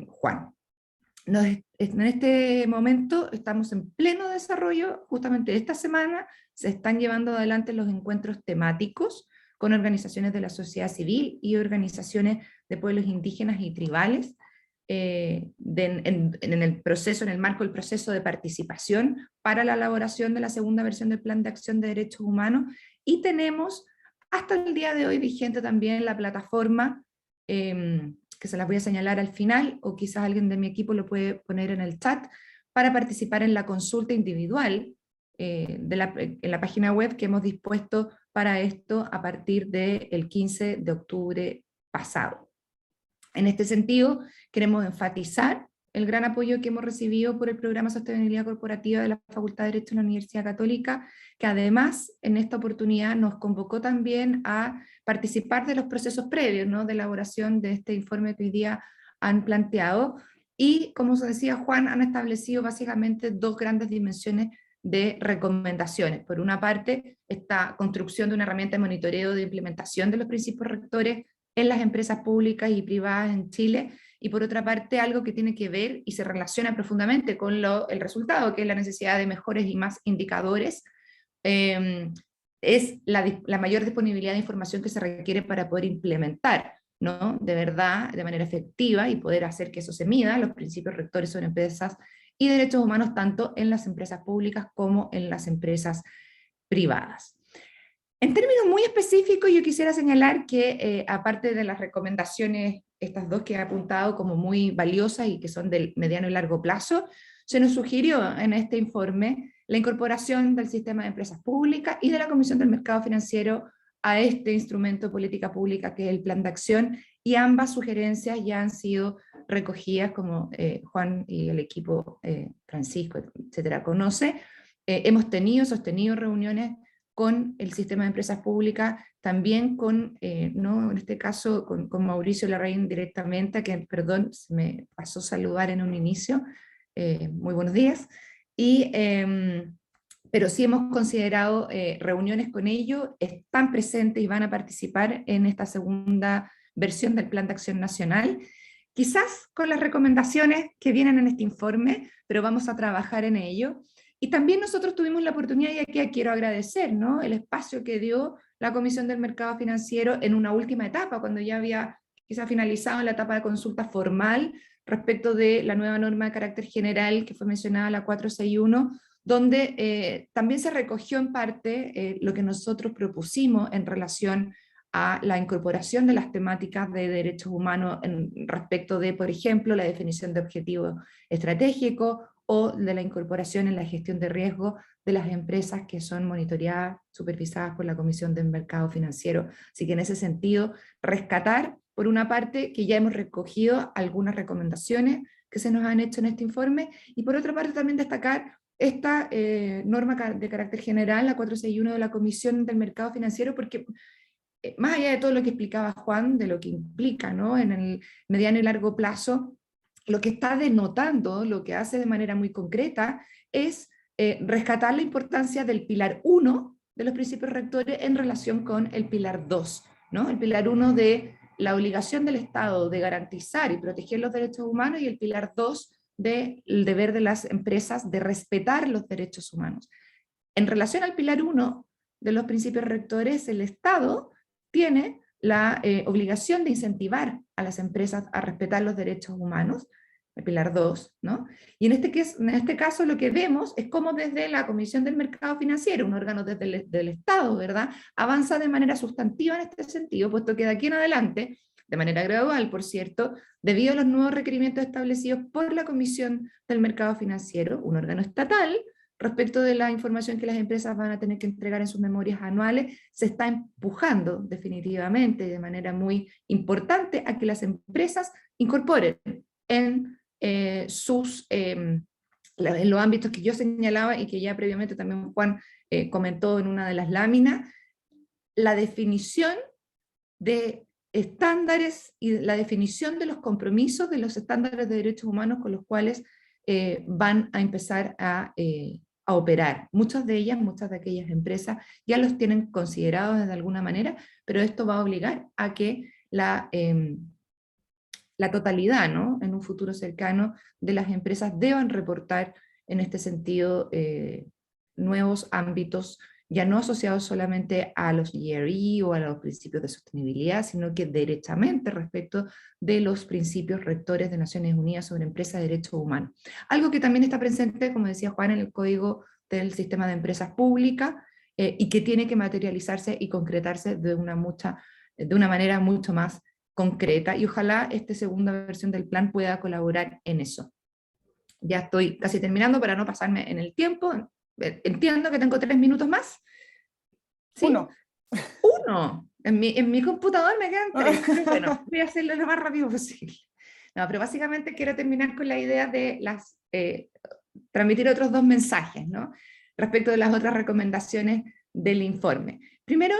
Juan. En este momento estamos en pleno desarrollo, justamente esta semana se están llevando adelante los encuentros temáticos con organizaciones de la sociedad civil y organizaciones de pueblos indígenas y tribales, en el proceso, en el marco del proceso de participación para la elaboración de la segunda versión del Plan de Acción de Derechos Humanos, y tenemos hasta el día de hoy vigente también la plataforma, que se las voy a señalar al final, o quizás alguien de mi equipo lo puede poner en el chat, para participar en la consulta individual en la página web que hemos dispuesto para esto a partir del 15 de octubre pasado. En este sentido, queremos enfatizar el gran apoyo que hemos recibido por el Programa de Sostenibilidad Corporativa de la Facultad de Derecho de la Universidad Católica, que además en esta oportunidad nos convocó también a participar de los procesos previos, ¿no?, de elaboración de este informe que hoy día han planteado, y como se decía Juan, han establecido básicamente 2 grandes dimensiones de recomendaciones. Por una parte, esta construcción de una herramienta de monitoreo de implementación de los principios rectores en las empresas públicas y privadas en Chile, y por otra parte algo que tiene que ver y se relaciona profundamente con el resultado, que es la necesidad de mejores y más indicadores, es la mayor disponibilidad de información que se requiere para poder implementar, ¿no?, de verdad, de manera efectiva, y poder hacer que eso se mida, los principios rectores sobre empresas y derechos humanos, tanto en las empresas públicas como en las empresas privadas. En términos muy específicos, yo quisiera señalar que aparte de las recomendaciones, estas 2 que he apuntado como muy valiosas y que son del mediano y largo plazo, se nos sugirió en este informe la incorporación del sistema de empresas públicas y de la Comisión del Mercado Financiero a este instrumento de política pública que es el Plan de Acción, y ambas sugerencias ya han sido recogidas, como Juan y el equipo, Francisco, etcétera, conoce. Hemos sostenido reuniones con el sistema de empresas públicas, también con, no en este caso, con Mauricio Larraín directamente, a quien, perdón, se me pasó saludar en un inicio, muy buenos días, pero sí hemos considerado reuniones con ellos, están presentes y van a participar en esta segunda versión del Plan de Acción Nacional, quizás con las recomendaciones que vienen en este informe, pero vamos a trabajar en ello. Y también nosotros tuvimos la oportunidad, y aquí quiero agradecer, ¿no?, el espacio que dio la Comisión del Mercado Financiero en una última etapa, cuando ya había quizá finalizado la etapa de consulta formal respecto de la nueva norma de carácter general que fue mencionada, la 461, donde también se recogió en parte lo que nosotros propusimos en relación a la incorporación de las temáticas de derechos humanos en respecto de, por ejemplo, la definición de objetivos estratégicos o de la incorporación en la gestión de riesgo de las empresas que son monitoreadas, supervisadas por la Comisión del Mercado Financiero. Así que en ese sentido, rescatar, por una parte, que ya hemos recogido algunas recomendaciones que se nos han hecho en este informe, y por otra parte también destacar esta norma de carácter general, la 461 de la Comisión del Mercado Financiero, porque más allá de todo lo que explicaba Juan, de lo que implica, ¿no?, en el mediano y largo plazo, lo que está denotando, lo que hace de manera muy concreta, es rescatar la importancia del pilar 1 de los principios rectores en relación con el pilar 2, ¿no? El pilar 1 de la obligación del Estado de garantizar y proteger los derechos humanos, y el pilar 2 del deber de las empresas de respetar los derechos humanos. En relación al pilar 1 de los principios rectores, el Estado tiene la obligación de incentivar a las empresas a respetar los derechos humanos, el pilar 2, ¿no? Y en este caso lo que vemos es cómo desde la Comisión del Mercado Financiero, un órgano del Estado, ¿verdad?, avanza de manera sustantiva en este sentido, puesto que de aquí en adelante, de manera gradual, por cierto, debido a los nuevos requerimientos establecidos por la Comisión del Mercado Financiero, un órgano estatal, respecto de la información que las empresas van a tener que entregar en sus memorias anuales, se está empujando definitivamente de manera muy importante a que las empresas incorporen en los ámbitos que yo señalaba y que ya previamente también Juan comentó en una de las láminas, la definición de estándares y la definición de los compromisos de los estándares de derechos humanos con los cuales van a empezar a operar. Muchas de aquellas empresas ya los tienen considerados de alguna manera, pero esto va a obligar a que la totalidad, ¿no?, en un futuro cercano, de las empresas deban reportar en este sentido nuevos ámbitos, ya no asociados solamente a los GRI o a los principios de sostenibilidad, sino que derechamente respecto de los principios rectores de Naciones Unidas sobre empresas de derechos humanos. Algo que también está presente, como decía Juan, en el Código del Sistema de Empresas Públicas, y que tiene que materializarse y concretarse de una manera mucho más concreta, y ojalá esta segunda versión del plan pueda colaborar en eso. Ya estoy casi terminando para no pasarme en el tiempo. Entiendo que tengo 3 minutos más. ¿Sí? Uno. En mi computador me quedan 3. Bueno, voy a hacerlo lo más rápido posible. No, pero básicamente quiero terminar con la idea de transmitir otros 2 mensajes, ¿no?, respecto de las otras recomendaciones del informe. Primero,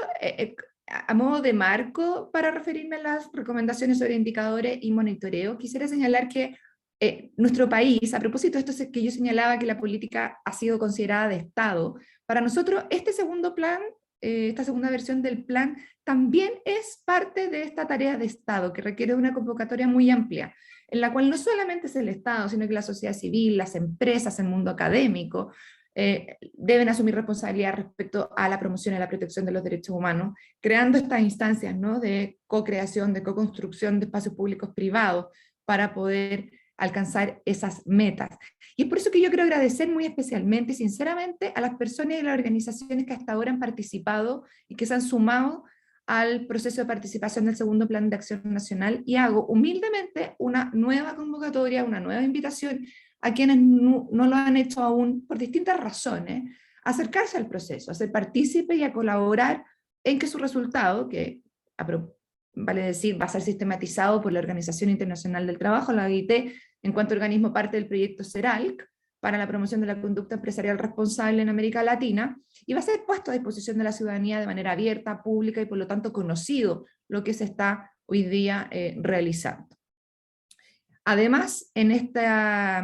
a modo de marco para referirme a las recomendaciones sobre indicadores y monitoreo, quisiera señalar que nuestro país, a propósito de esto que yo señalaba que la política ha sido considerada de Estado, para nosotros este segundo plan, esta segunda versión del plan, también es parte de esta tarea de Estado, que requiere una convocatoria muy amplia, en la cual no solamente es el Estado, sino que la sociedad civil, las empresas, el mundo académico, deben asumir responsabilidad respecto a la promoción y la protección de los derechos humanos, creando estas instancias, ¿no?, de co-creación, de co-construcción de espacios públicos privados para poder alcanzar esas metas. Y es por eso que yo quiero agradecer muy especialmente y sinceramente a las personas y las organizaciones que hasta ahora han participado y que se han sumado al proceso de participación del segundo Plan de Acción Nacional, y hago humildemente una nueva convocatoria, una nueva invitación a quienes no lo han hecho aún por distintas razones, a acercarse al proceso, a ser partícipe y a colaborar en que su resultado, que vale decir va a ser sistematizado por la Organización Internacional del Trabajo, la OIT, en cuanto organismo parte del proyecto CERALC, para la promoción de la conducta empresarial responsable en América Latina, y va a ser puesto a disposición de la ciudadanía de manera abierta, pública y por lo tanto conocido lo que se está hoy día realizando. Además, en esta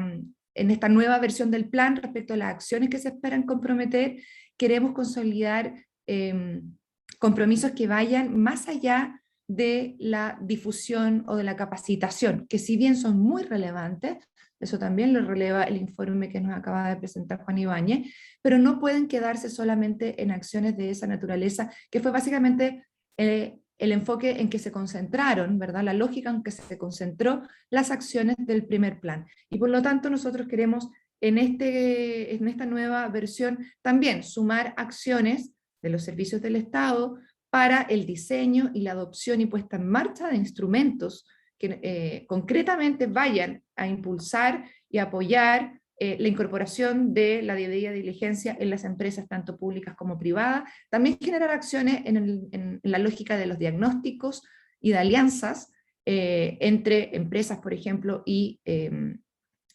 nueva versión del plan, respecto a las acciones que se esperan comprometer, queremos consolidar compromisos que vayan más allá de la difusión o de la capacitación, que si bien son muy relevantes, eso también lo releva el informe que nos acaba de presentar Juan Ibáñez, pero no pueden quedarse solamente en acciones de esa naturaleza, que fue básicamente el enfoque en que se concentraron, ¿verdad? La lógica en que se concentró las acciones del primer plan. Y por lo tanto nosotros queremos en esta nueva versión también sumar acciones de los servicios del Estado para el diseño y la adopción y puesta en marcha de instrumentos que concretamente vayan a impulsar y apoyar la incorporación de la debida diligencia en las empresas, tanto públicas como privadas. También generar acciones en la lógica de los diagnósticos y de alianzas entre empresas, por ejemplo, y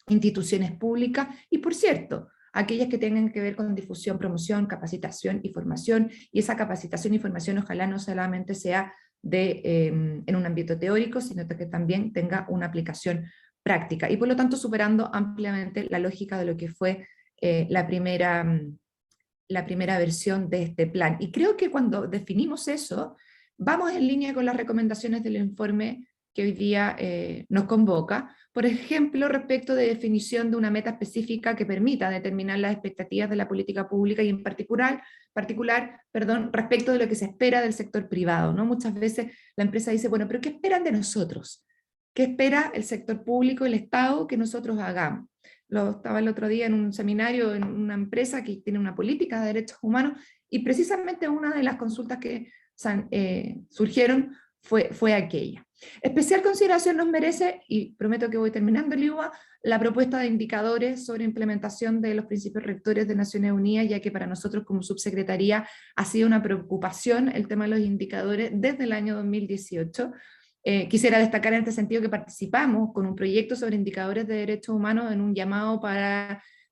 instituciones públicas. Y por cierto, aquellas que tengan que ver con difusión, promoción, capacitación y formación, y esa capacitación y formación ojalá no solamente sea en un ámbito teórico, sino que también tenga una aplicación práctica, y por lo tanto superando ampliamente la lógica de lo que fue la primera versión de este plan. Y creo que cuando definimos eso, vamos en línea con las recomendaciones del informe que hoy día nos convoca, por ejemplo, respecto de definición de una meta específica que permita determinar las expectativas de la política pública y en particular, respecto de lo que se espera del sector privado, ¿no? Muchas veces la empresa dice, bueno, pero ¿qué esperan de nosotros? ¿Qué espera el sector público, el Estado, que nosotros hagamos? Estaba el otro día en un seminario en una empresa que tiene una política de derechos humanos, y precisamente una de las consultas que surgieron fue aquella. Especial consideración nos merece, y prometo que voy terminando, Liua, la propuesta de indicadores sobre implementación de los principios rectores de Naciones Unidas, ya que para nosotros como subsecretaría ha sido una preocupación el tema de los indicadores desde el año 2018. Quisiera destacar en este sentido que participamos con un proyecto sobre indicadores de derechos humanos en un llamado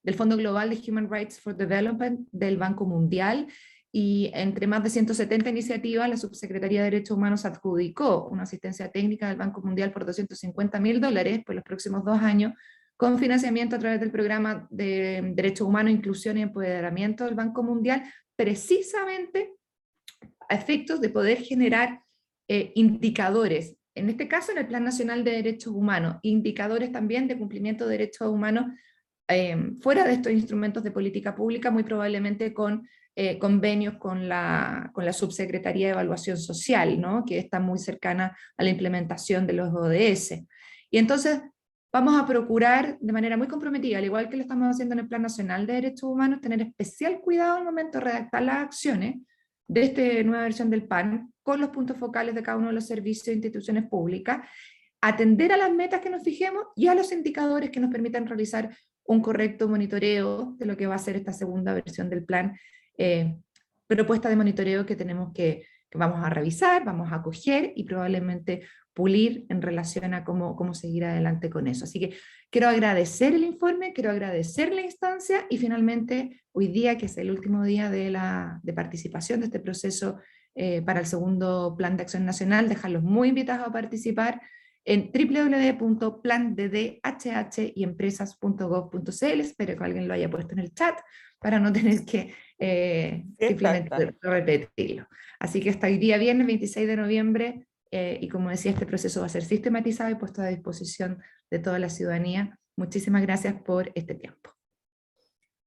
del Fondo Global de Human Rights for Development del Banco Mundial, y entre más de 170 iniciativas, la Subsecretaría de Derechos Humanos adjudicó una asistencia técnica del Banco Mundial por $250.000 por los próximos 2 años, con financiamiento a través del Programa de Derechos Humanos, Inclusión y Empoderamiento del Banco Mundial, precisamente a efectos de poder generar indicadores, en este caso en el Plan Nacional de Derechos Humanos, indicadores también de cumplimiento de derechos humanos fuera de estos instrumentos de política pública, muy probablemente con convenios con la Subsecretaría de Evaluación Social, ¿no? Que está muy cercana a la implementación de los ODS. Y entonces vamos a procurar de manera muy comprometida, al igual que lo estamos haciendo en el Plan Nacional de Derechos Humanos, tener especial cuidado al momento de redactar las acciones de esta nueva versión del PAN, con los puntos focales de cada uno de los servicios e instituciones públicas, atender a las metas que nos fijemos y a los indicadores que nos permitan realizar un correcto monitoreo de lo que va a ser esta segunda versión del plan, propuesta de monitoreo que vamos a revisar, vamos a acoger y probablemente pulir en relación a cómo seguir adelante con eso. Así que quiero agradecer el informe, quiero agradecer la instancia, y finalmente hoy día, que es el último día de participación de este proceso para el segundo Plan de Acción Nacional, dejarlos muy invitados a participar en www.plandddhhyempresas.gov.cl. Espero que alguien lo haya puesto en el chat para no tener que simplemente repetirlo. Así que hasta hoy día, viernes 26 de noviembre, y como decía, este proceso va a ser sistematizado y puesto a disposición de toda la ciudadanía. Muchísimas gracias por este tiempo.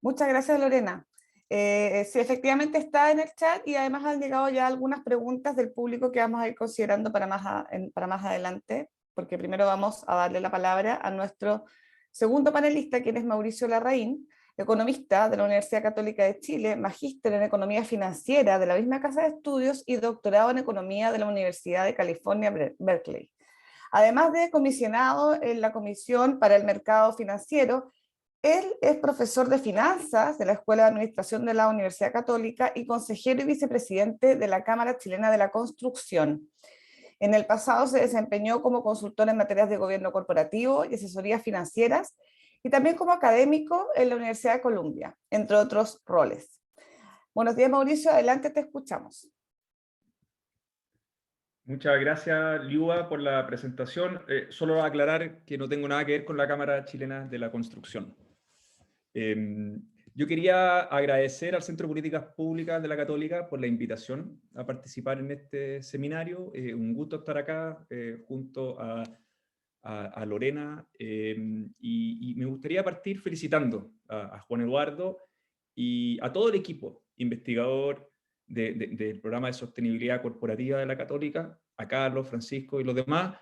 Muchas gracias, Lorena. Sí, efectivamente está en el chat, y además han llegado ya algunas preguntas del público que vamos a ir considerando para más adelante, porque primero vamos a darle la palabra a nuestro segundo panelista, quien es Mauricio Larraín, economista de la Universidad Católica de Chile, magíster en Economía Financiera de la misma Casa de Estudios y doctorado en Economía de la Universidad de California, Berkeley. Además de comisionado en la Comisión para el Mercado Financiero, él es profesor de finanzas de la Escuela de Administración de la Universidad Católica y consejero y vicepresidente de la Cámara Chilena de la Construcción. En el pasado se desempeñó como consultor en materias de gobierno corporativo y asesorías financieras, y también como académico en la Universidad de Columbia, entre otros roles. Buenos días, Mauricio, adelante, te escuchamos. Muchas gracias, Liua, por la presentación. Solo aclarar que no tengo nada que ver con la Cámara Chilena de la Construcción. Yo quería agradecer al Centro de Políticas Públicas de la Católica por la invitación a participar en este seminario. Un gusto estar acá junto a Lorena, y me gustaría partir felicitando a Juan Eduardo y a todo el equipo investigador del programa de sostenibilidad corporativa de la Católica, a Carlos, Francisco y los demás,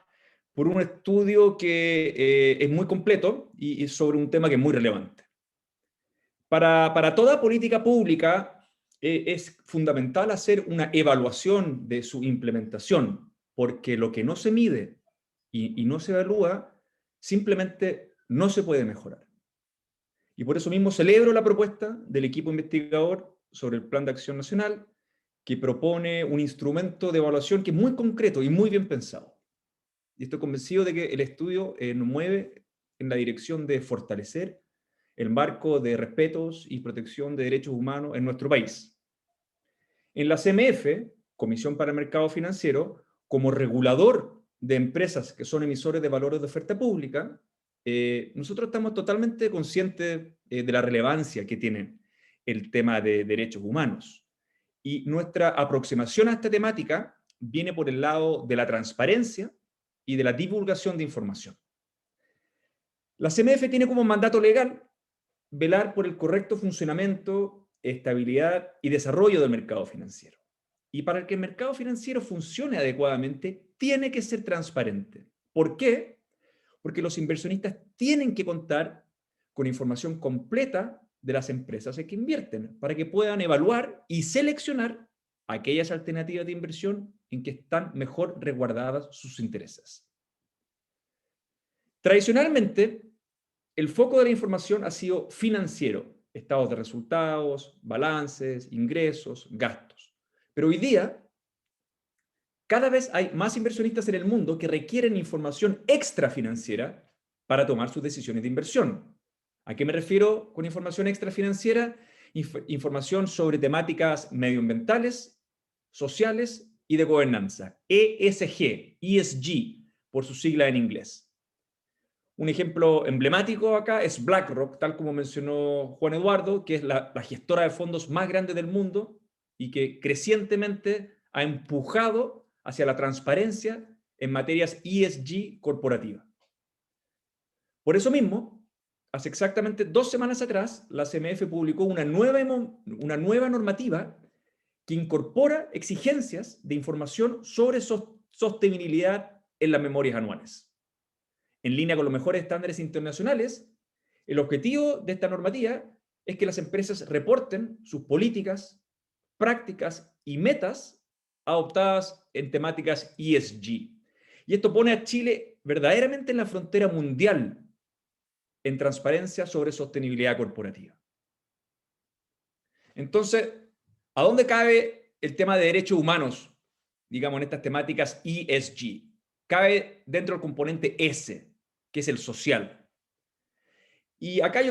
por un estudio que es muy completo y sobre un tema que es muy relevante. Para toda política pública es fundamental hacer una evaluación de su implementación, porque lo que no se mide y no se evalúa, simplemente no se puede mejorar. Y por eso mismo celebro la propuesta del equipo investigador sobre el Plan de Acción Nacional, que propone un instrumento de evaluación que es muy concreto y muy bien pensado. Y estoy convencido de que el estudio nos mueve en la dirección de fortalecer el marco de respetos y protección de derechos humanos en nuestro país. En la CMF, Comisión para el Mercado Financiero, como regulador de empresas que son emisores de valores de oferta pública, nosotros estamos totalmente conscientes de la relevancia que tiene el tema de derechos humanos. Y nuestra aproximación a esta temática viene por el lado de la transparencia y de la divulgación de información. La CMF tiene como mandato legal velar por el correcto funcionamiento, estabilidad y desarrollo del mercado financiero. Y para que el mercado financiero funcione adecuadamente, tiene que ser transparente. ¿Por qué? Porque los inversionistas tienen que contar con información completa de las empresas en que invierten, para que puedan evaluar y seleccionar aquellas alternativas de inversión en que están mejor resguardadas sus intereses. Tradicionalmente, el foco de la información ha sido financiero, estados de resultados, balances, ingresos, gastos. Pero hoy día, cada vez hay más inversionistas en el mundo que requieren información extrafinanciera para tomar sus decisiones de inversión. ¿A qué me refiero con información extrafinanciera? Información sobre temáticas medioambientales, sociales y de gobernanza. ESG, por su sigla en inglés. Un ejemplo emblemático acá es BlackRock, tal como mencionó Juan Eduardo, que es la gestora de fondos más grande del mundo y que crecientemente ha empujado hacia la transparencia en materias ESG corporativa. Por eso mismo, hace exactamente 2 semanas atrás, la CMF publicó una nueva normativa que incorpora exigencias de información sobre sostenibilidad en las memorias anuales. En línea con los mejores estándares internacionales, el objetivo de esta normativa es que las empresas reporten sus políticas, prácticas y metas adoptadas en temáticas ESG. Y esto pone a Chile verdaderamente en la frontera mundial en transparencia sobre sostenibilidad corporativa. Entonces, ¿a dónde cabe el tema de derechos humanos, digamos, en estas temáticas ESG? Cabe dentro del componente S, que es el social. Y acá es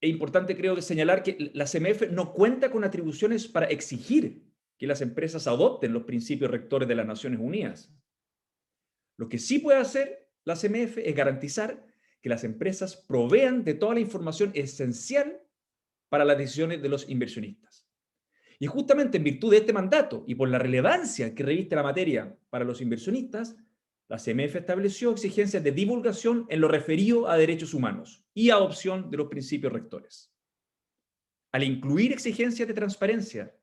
importante creo que señalar que la CMF no cuenta con atribuciones para exigir que las empresas adopten los principios rectores de las Naciones Unidas. Lo que sí puede hacer la CMF es garantizar que las empresas provean de toda la información esencial para las decisiones de los inversionistas. Y justamente en virtud de este mandato y por la relevancia que reviste la materia para los inversionistas, la CMF estableció exigencias de divulgación en lo referido a derechos humanos y adopción de los principios rectores. Al incluir exigencias de transparencia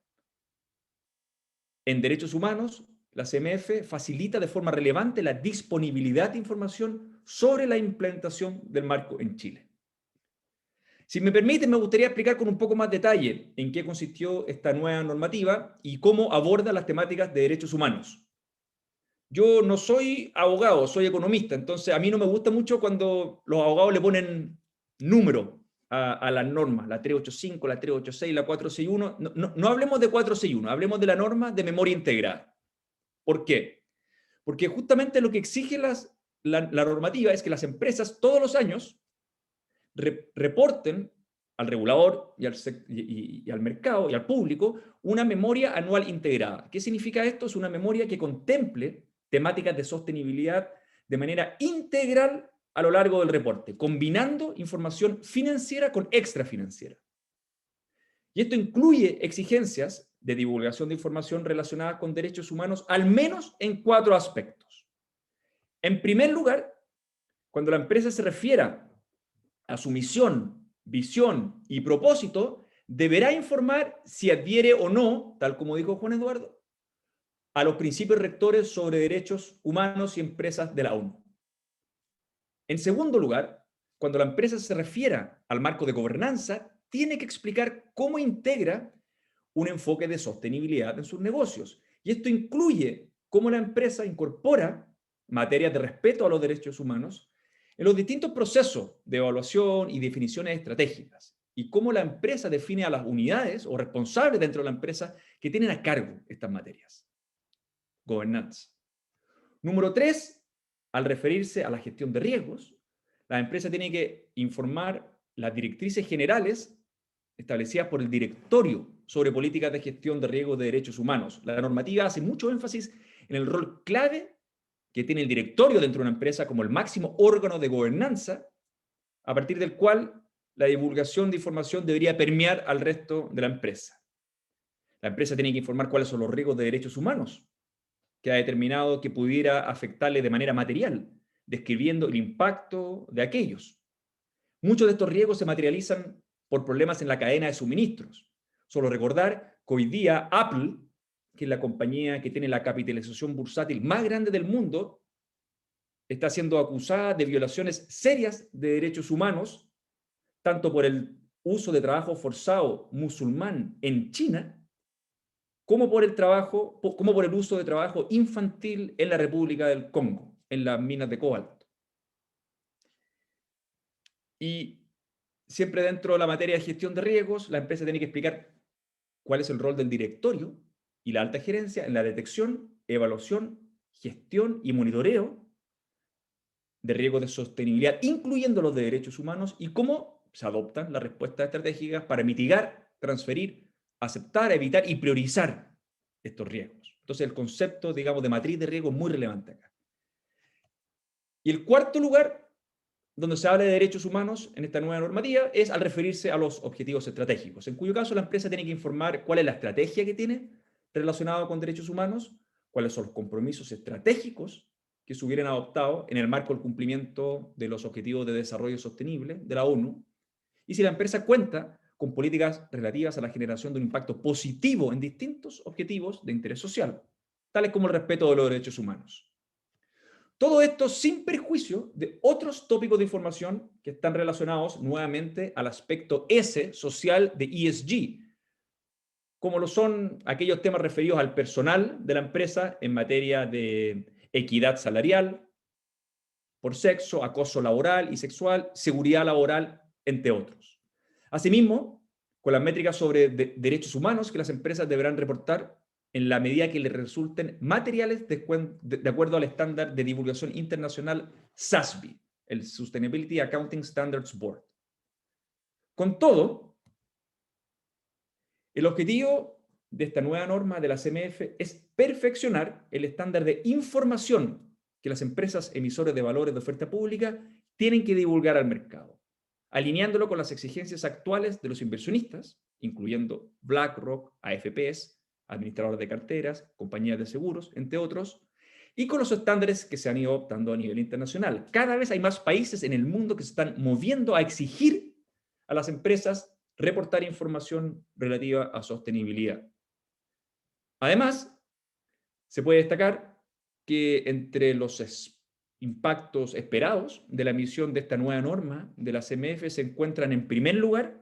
en derechos humanos, la CMF facilita de forma relevante la disponibilidad de información sobre la implementación del marco en Chile. Si me permiten, me gustaría explicar con un poco más detalle en qué consistió esta nueva normativa y cómo aborda las temáticas de derechos humanos. Yo no soy abogado, soy economista, entonces a mí no me gusta mucho cuando los abogados le ponen número a las normas, la 385, la 386, la 461. No hablemos de 461, hablemos de la norma de memoria integrada. ¿Por qué? Porque justamente lo que exige la normativa es que las empresas todos los años reporten al regulador y al mercado y al público una memoria anual integrada. ¿Qué significa esto? Es una memoria que contemple temáticas de sostenibilidad de manera integral a lo largo del reporte, combinando información financiera con extrafinanciera. Y esto incluye exigencias de divulgación de información relacionadas con derechos humanos, al menos en 4 aspectos. En primer lugar, cuando la empresa se refiera a su misión, visión y propósito, deberá informar si adhiere o no, tal como dijo Juan Eduardo, a los principios rectores sobre derechos humanos y empresas de la ONU. En segundo lugar, cuando la empresa se refiera al marco de gobernanza, tiene que explicar cómo integra un enfoque de sostenibilidad en sus negocios. Y esto incluye cómo la empresa incorpora materias de respeto a los derechos humanos en los distintos procesos de evaluación y definiciones estratégicas, y cómo la empresa define a las unidades o responsables dentro de la empresa que tienen a cargo estas materias. Governanza. Número 3, al referirse a la gestión de riesgos, la empresa tiene que informar las directrices generales establecidas por el directorio sobre políticas de gestión de riesgos de derechos humanos. La normativa hace mucho énfasis en el rol clave que tiene el directorio dentro de una empresa como el máximo órgano de gobernanza, a partir del cual la divulgación de información debería permear al resto de la empresa. La empresa tiene que informar cuáles son los riesgos de derechos humanos que ha determinado que pudiera afectarle de manera material, describiendo el impacto de aquellos. Muchos de estos riesgos se materializan por problemas en la cadena de suministros. Solo recordar que hoy día Apple, que es la compañía que tiene la capitalización bursátil más grande del mundo, está siendo acusada de violaciones serias de derechos humanos, tanto por el uso de trabajo forzado musulmán en China, como por el uso de trabajo infantil en la República del Congo, en las minas de cobalto. Y siempre dentro de la materia de gestión de riesgos, la empresa tiene que explicar cuál es el rol del directorio y la alta gerencia en la detección, evaluación, gestión y monitoreo de riesgos de sostenibilidad, incluyendo los de derechos humanos, y cómo se adoptan las respuestas estratégicas para mitigar, transferir, aceptar, evitar y priorizar estos riesgos. Entonces el concepto, digamos, de matriz de riesgo es muy relevante acá. Y el cuarto lugar donde se habla de derechos humanos en esta nueva normativa es al referirse a los objetivos estratégicos, en cuyo caso la empresa tiene que informar cuál es la estrategia que tiene relacionada con derechos humanos, cuáles son los compromisos estratégicos que se hubieran adoptado en el marco del cumplimiento de los objetivos de desarrollo sostenible de la ONU, y si la empresa cuenta con políticas relativas a la generación de un impacto positivo en distintos objetivos de interés social, tales como el respeto de los derechos humanos. Todo esto sin perjuicio de otros tópicos de información que están relacionados nuevamente al aspecto S social de ESG, como lo son aquellos temas referidos al personal de la empresa en materia de equidad salarial, por sexo, acoso laboral y sexual, seguridad laboral, entre otros. Asimismo, con las métricas sobre derechos humanos que las empresas deberán reportar en la medida que les resulten materiales de acuerdo al estándar de divulgación internacional SASB, el Sustainability Accounting Standards Board. Con todo, el objetivo de esta nueva norma de la CMF es perfeccionar el estándar de información que las empresas emisores de valores de oferta pública tienen que divulgar al mercado, alineándolo con las exigencias actuales de los inversionistas, incluyendo BlackRock, AFPs, administradores de carteras, compañías de seguros, entre otros, y con los estándares que se han ido adoptando a nivel internacional. Cada vez hay más países en el mundo que se están moviendo a exigir a las empresas reportar información relativa a sostenibilidad. Además, se puede destacar que entre los impactos esperados de la emisión de esta nueva norma de la CMF se encuentran, en primer lugar,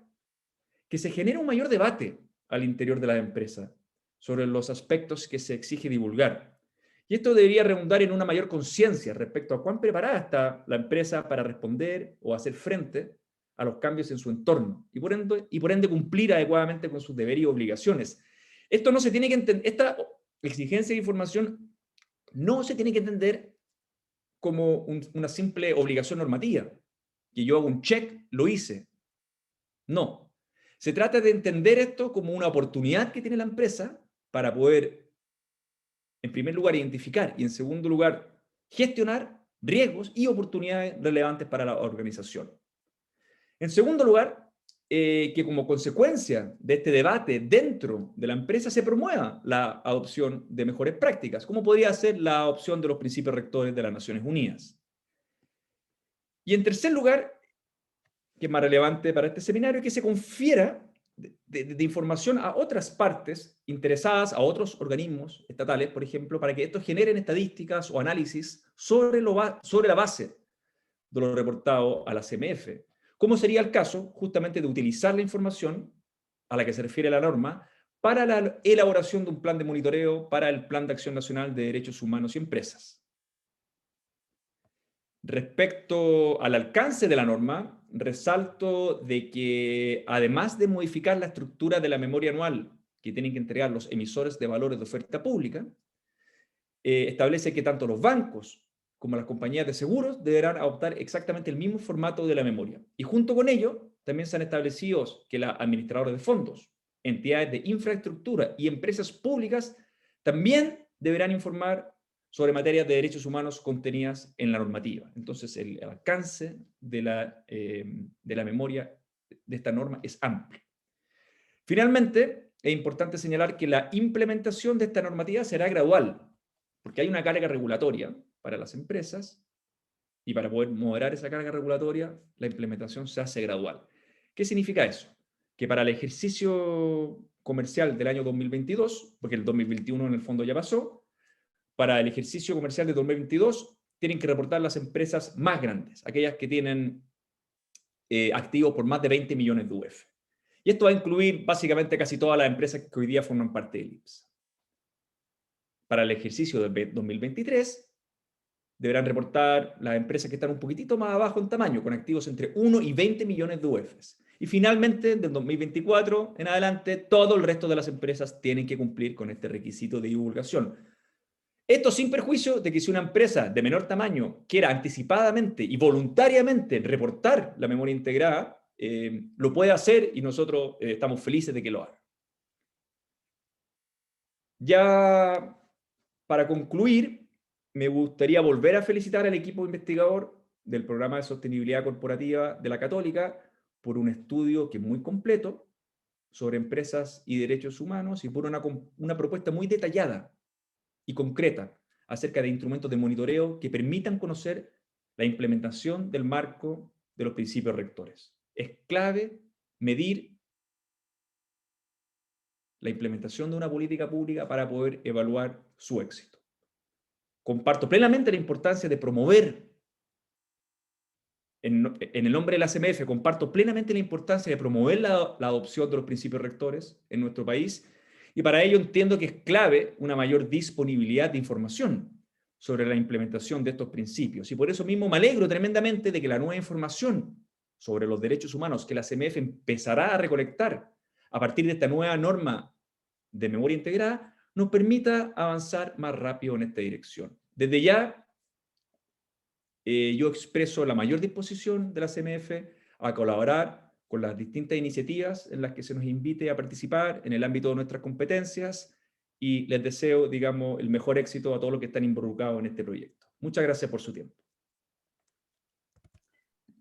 que se genera un mayor debate al interior de la empresa sobre los aspectos que se exige divulgar. Y esto debería redundar en una mayor conciencia respecto a cuán preparada está la empresa para responder o hacer frente a los cambios en su entorno y por ende cumplir adecuadamente con sus deberes y obligaciones. Esto no se tiene que entender, esta exigencia de información no se tiene que entender como una simple obligación normativa, que yo hago un check, lo hice. No. Se trata de entender esto como una oportunidad que tiene la empresa para poder, en primer lugar, identificar y en segundo lugar, gestionar riesgos y oportunidades relevantes para la organización. En segundo lugar, que como consecuencia de este debate dentro de la empresa se promueva la adopción de mejores prácticas, como podría ser la adopción de los principios rectores de las Naciones Unidas. Y en tercer lugar, que es más relevante para este seminario, que se confiera de información a otras partes interesadas, a otros organismos estatales, por ejemplo, para que estos generen estadísticas o análisis sobre la base de lo reportado a la CMF. ¿Cómo sería el caso justamente de utilizar la información a la que se refiere la norma para la elaboración de un plan de monitoreo para el Plan de Acción Nacional de Derechos Humanos y Empresas? Respecto al alcance de la norma, resalto de que además de modificar la estructura de la memoria anual que tienen que entregar los emisores de valores de oferta pública, establece que tanto los bancos como las compañías de seguros deberán adoptar exactamente el mismo formato de la memoria. Y junto con ello, también se han establecido que los administradores de fondos, entidades de infraestructura y empresas públicas también deberán informar sobre materias de derechos humanos contenidas en la normativa. Entonces, el alcance de la memoria de esta norma es amplio. Finalmente, es importante señalar que la implementación de esta normativa será gradual, porque hay una carga regulatoria para las empresas, y para poder moderar esa carga regulatoria, la implementación se hace gradual. ¿Qué significa eso? Que para el ejercicio comercial del año 2022, porque el 2021 en el fondo ya pasó, para el ejercicio comercial de 2022 tienen que reportar las empresas más grandes, aquellas que tienen activos por más de 20 millones de UF. Y esto va a incluir básicamente casi todas las empresas que hoy día forman parte del IPSA. Para el ejercicio de 2023, deberán reportar las empresas que están un poquitito más abajo en tamaño, con activos entre 1 y 20 millones de UFs. Y finalmente, del 2024 en adelante, todo el resto de las empresas tienen que cumplir con este requisito de divulgación. Esto sin perjuicio de que si una empresa de menor tamaño quiera anticipadamente y voluntariamente reportar la memoria integrada, lo puede hacer y nosotros estamos felices de que lo haga. Ya para concluir, me gustaría volver a felicitar al equipo investigador del Programa de Sostenibilidad Corporativa de la Católica por un estudio que es muy completo sobre empresas y derechos humanos y por una propuesta muy detallada y concreta acerca de instrumentos de monitoreo que permitan conocer la implementación del marco de los principios rectores. Es clave medir la implementación de una política pública para poder evaluar su éxito. Comparto plenamente la importancia de promover, en el nombre de la CMF, comparto plenamente la importancia de promover la adopción de los principios rectores en nuestro país, y para ello entiendo que es clave una mayor disponibilidad de información sobre la implementación de estos principios. Y por eso mismo me alegro tremendamente de que la nueva información sobre los derechos humanos que la CMF empezará a recolectar a partir de esta nueva norma de memoria integrada nos permita avanzar más rápido en esta dirección. Desde ya, yo expreso la mayor disposición de la CMF a colaborar con las distintas iniciativas en las que se nos invite a participar en el ámbito de nuestras competencias y les deseo, digamos, el mejor éxito a todos los que están involucrados en este proyecto. Muchas gracias por su tiempo.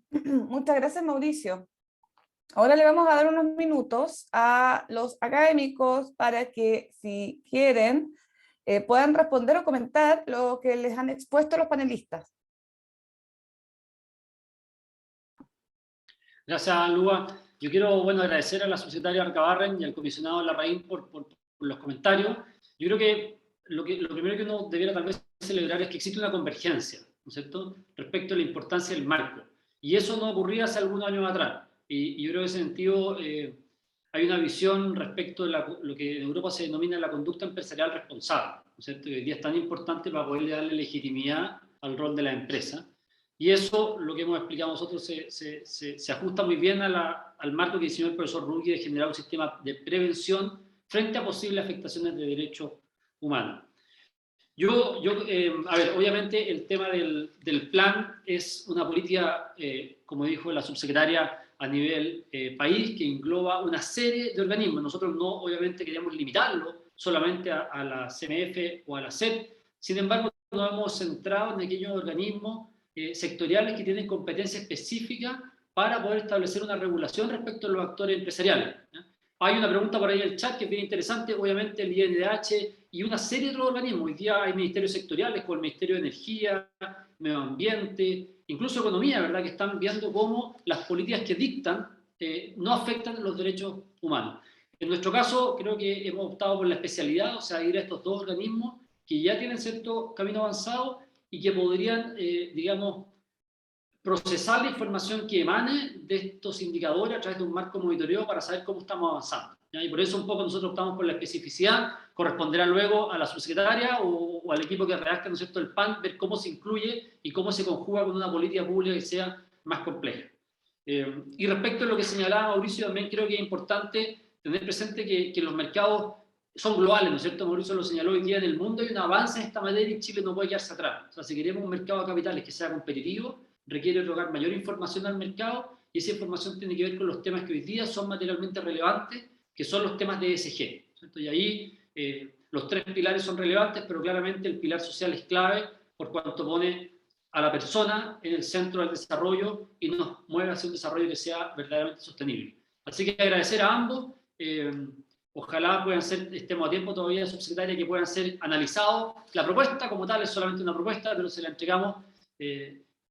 Muchas gracias, Mauricio. Ahora le vamos a dar unos minutos a los académicos para que, si quieren, puedan responder o comentar lo que les han expuesto los panelistas. Gracias, Lua. Yo quiero agradecer a la subsecretaria Arcabarren y al comisionado Larraín por los comentarios. Yo creo que lo primero que uno debiera tal vez celebrar es que existe una convergencia, ¿no es cierto?, respecto a la importancia del marco. Y eso no ocurría hace algunos años atrás. Y yo creo que en ese sentido hay una visión respecto de lo que en Europa se denomina la conducta empresarial responsable, ¿no es cierto?, que hoy día es tan importante para poderle darle legitimidad al rol de la empresa. Y eso, lo que hemos explicado nosotros, se ajusta muy bien al marco que diseñó el profesor Ruggie de generar un sistema de prevención frente a posibles afectaciones de derechos humanos. A ver, obviamente el tema del plan es una política, como dijo la subsecretaria, a nivel país, que engloba una serie de organismos. Nosotros no, obviamente, queríamos limitarlo solamente a la CMF o a la SEP. Sin embargo, nos hemos centrado en aquellos organismos sectoriales que tienen competencia específica para poder establecer una regulación respecto a los actores empresariales, ¿ya? Hay una pregunta por ahí en el chat que es bien interesante, obviamente el INDH y una serie de otros organismos. Hoy día hay ministerios sectoriales como el Ministerio de Energía, Medio Ambiente, incluso Economía, ¿verdad?, que están viendo cómo las políticas que dictan no afectan los derechos humanos. En nuestro caso, creo que hemos optado por la especialidad, o sea, ir a estos dos organismos que ya tienen cierto camino avanzado y que podrían, digamos, procesar la información que emane de estos indicadores a través de un marco monitoreo para saber cómo estamos avanzando, ¿ya? Y por eso un poco nosotros optamos por la especificidad, corresponderá luego a la subsecretaria o al equipo que redacta, ¿no es cierto?, el PAN, ver cómo se incluye y cómo se conjuga con una política pública que sea más compleja. Y respecto a lo que señalaba Mauricio, también creo que es importante tener presente que los mercados son globales, ¿no es cierto? Mauricio lo señaló hoy día, en el mundo hay un avance en esta materia y Chile no puede quedarse atrás. O sea, si queremos un mercado de capitales que sea competitivo, requiere otorgar mayor información al mercado, y esa información tiene que ver con los temas que hoy día son materialmente relevantes, que son los temas de ESG, ¿cierto? Y ahí los tres pilares son relevantes, pero claramente el pilar social es clave por cuanto pone a la persona en el centro del desarrollo y nos mueve hacia un desarrollo que sea verdaderamente sostenible. Así que agradecer a ambos. Ojalá puedan ser, estemos a tiempo todavía, subsecretaria, que puedan ser analizados. La propuesta como tal es solamente una propuesta, pero se la entregamos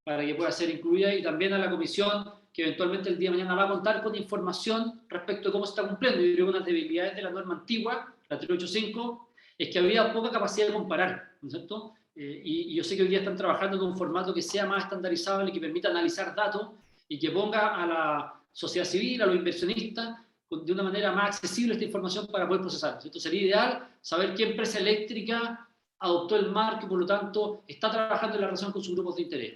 para que pueda ser incluida, y también a la comisión, que eventualmente el día de mañana va a contar con información respecto a cómo se está cumpliendo. Yo creo que una de las debilidades de la norma antigua, la 385, es que había poca capacidad de comparar, ¿no es cierto? Y yo sé que hoy día están trabajando en un formato que sea más estandarizable, que permita analizar datos y que ponga a la sociedad civil, a los inversionistas, de una manera más accesible esta información para poder procesar. Esto sería ideal saber qué empresa eléctrica adoptó el marco y por lo tanto está trabajando en la relación con sus grupos de interés.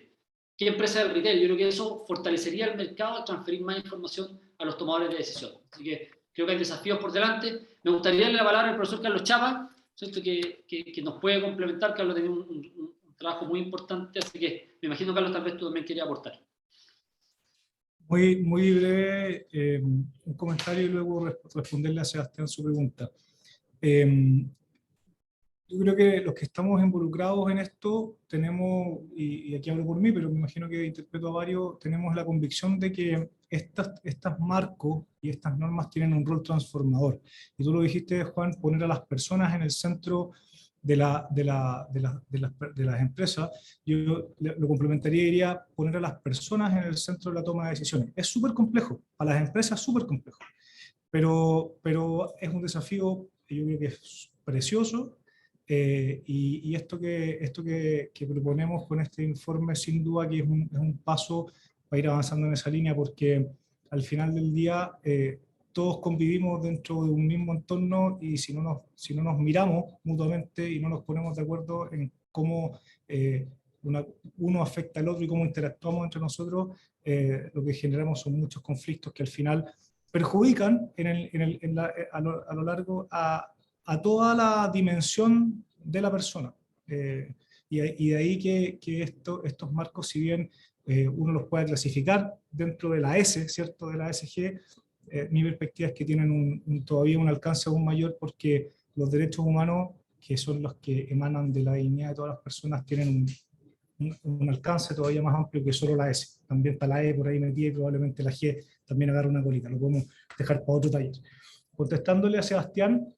¿Qué empresa del retail? Yo creo que eso fortalecería el mercado al transferir más información a los tomadores de decisión. Así que creo que hay desafíos por delante. Me gustaría darle la palabra al profesor Carlos Chapa, ¿cierto?, que nos puede complementar. Carlos tiene un trabajo muy importante, así que me imagino, Carlos, tal vez tú también querías aportar. Muy breve, un comentario y luego responderle a Sebastián su pregunta. Yo creo que los que estamos involucrados en esto tenemos, y aquí hablo por mí, pero me imagino que interpreto a varios, tenemos la convicción de que estas marcos y estas normas tienen un rol transformador. Y tú lo dijiste, Juan, poner a las personas en el centro de las empresas. Yo lo complementaría y diría poner a las personas en el centro de la toma de decisiones. Es súper complejo, para las empresas súper complejo, pero es un desafío que yo creo que es precioso. Y esto que proponemos con este informe, sin duda que es un paso para ir avanzando en esa línea, porque al final del día todos convivimos dentro de un mismo entorno, y si no nos miramos mutuamente y no nos ponemos de acuerdo en cómo uno afecta al otro y cómo interactuamos entre nosotros, lo que generamos son muchos conflictos que al final perjudican a lo largo a toda la dimensión de la persona. Y de ahí que estos marcos, si bien uno los puede clasificar dentro de la S, ¿cierto?, de la ESG, mi perspectiva es que tienen todavía un alcance aún mayor, porque los derechos humanos, que son los que emanan de la dignidad de todas las personas, tienen un alcance todavía más amplio que solo la S. También está la E por ahí metida, y probablemente la G también agarra una colita. Lo podemos dejar para otro taller. Contestándole a Sebastián,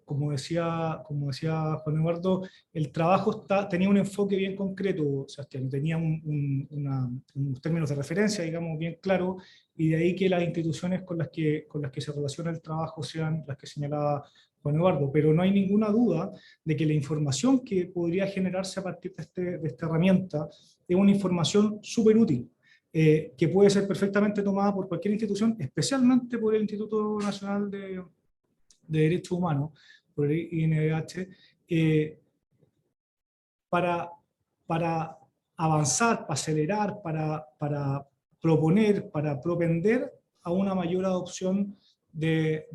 como decía Juan Eduardo, el trabajo tenía un enfoque bien concreto, Sebastián, tenía unos términos de referencia, digamos, bien claros, y de ahí que las instituciones con las que se relaciona el trabajo sean las que señalaba Juan Eduardo. Pero no hay ninguna duda de que la información que podría generarse a partir de esta herramienta es una información súper útil, que puede ser perfectamente tomada por cualquier institución, especialmente por el Instituto Nacional de Derechos Humanos, por el INDH, para avanzar, para acelerar, para proponer, para propender a una mayor adopción de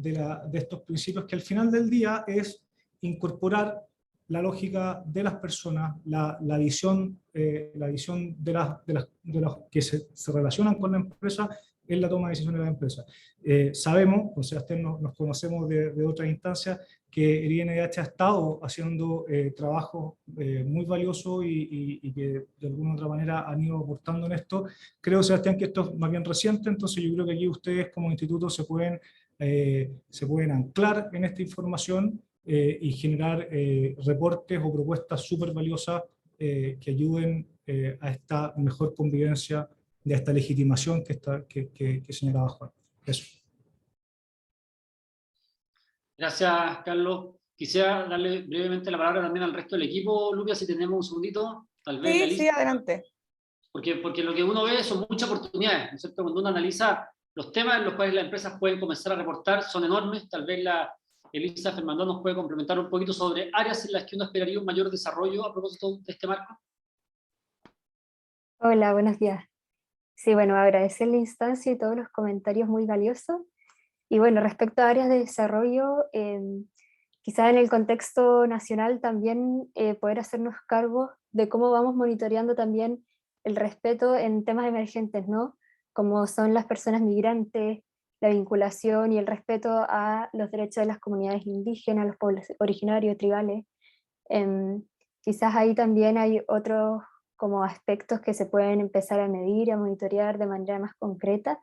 estos principios, que al final del día es incorporar la lógica de las personas, la visión de los que se relacionan con la empresa en la toma de decisiones de la empresa. Sabemos, con Sebastián nos conocemos de otras instancias, que el INDH ha estado haciendo trabajo muy valioso y que de alguna u otra manera han ido aportando en esto. Creo, Sebastián, que esto es más bien reciente, entonces yo creo que aquí ustedes como instituto se pueden anclar en esta información y generar reportes o propuestas súper valiosas que ayuden a esta mejor convivencia, de esta legitimación que señalaba Juan. Eso. Gracias, Carlos. Quisiera darle brevemente la palabra también al resto del equipo. Lucas, si tenemos un segundito, tal vez. Sí, sí, adelante. Porque lo que uno ve son muchas oportunidades, ¿no es cierto? Cuando uno analiza los temas en los cuales las empresas pueden comenzar a reportar, son enormes. Tal vez Elisa Fernando nos puede complementar un poquito sobre áreas en las que uno esperaría un mayor desarrollo a propósito de este marco. Hola, buenos días. Sí, bueno, agradecer la instancia y todos los comentarios muy valiosos. Y bueno, respecto a áreas de desarrollo, quizás en el contexto nacional también poder hacernos cargo de cómo vamos monitoreando también el respeto en temas emergentes, ¿no? Como son las personas migrantes, la vinculación y el respeto a los derechos de las comunidades indígenas, los pueblos originarios, tribales. Quizás ahí también hay otros como aspectos que se pueden empezar a medir, a monitorear de manera más concreta,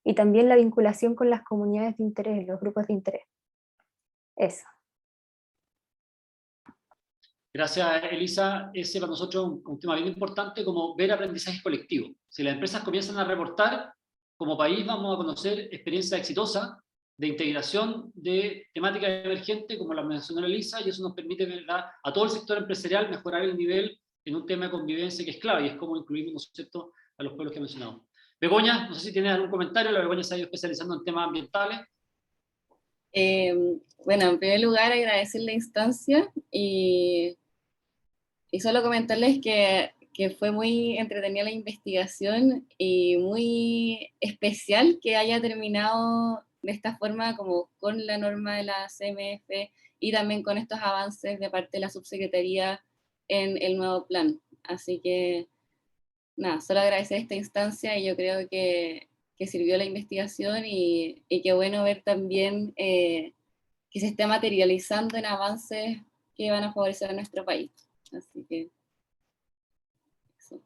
y también la vinculación con las comunidades de interés, los grupos de interés. Eso. Gracias, Elisa. Ese para nosotros es un tema bien importante, como ver aprendizaje colectivo. Si las empresas comienzan a reportar, como país vamos a conocer experiencias exitosas de integración de temáticas emergentes, como la mencionó Elisa, y eso nos permite, ¿verdad?, a todo el sector empresarial mejorar el nivel en un tema de convivencia que es clave, y es como incluimos, ¿no es cierto?, a los pueblos que he mencionado. Begoña, no sé si tienes algún comentario. La Begoña se ha ido especializando en temas ambientales. Bueno, en primer lugar agradecer la instancia y solo comentarles que fue muy entretenida la investigación y muy especial que haya terminado de esta forma, como con la norma de la CMF y también con estos avances de parte de la subsecretaría en el nuevo plan. Así que nada, solo agradecer esta instancia, y yo creo que sirvió la investigación y qué bueno ver también que se esté materializando en avances que van a favorecer a nuestro país. Así que eso.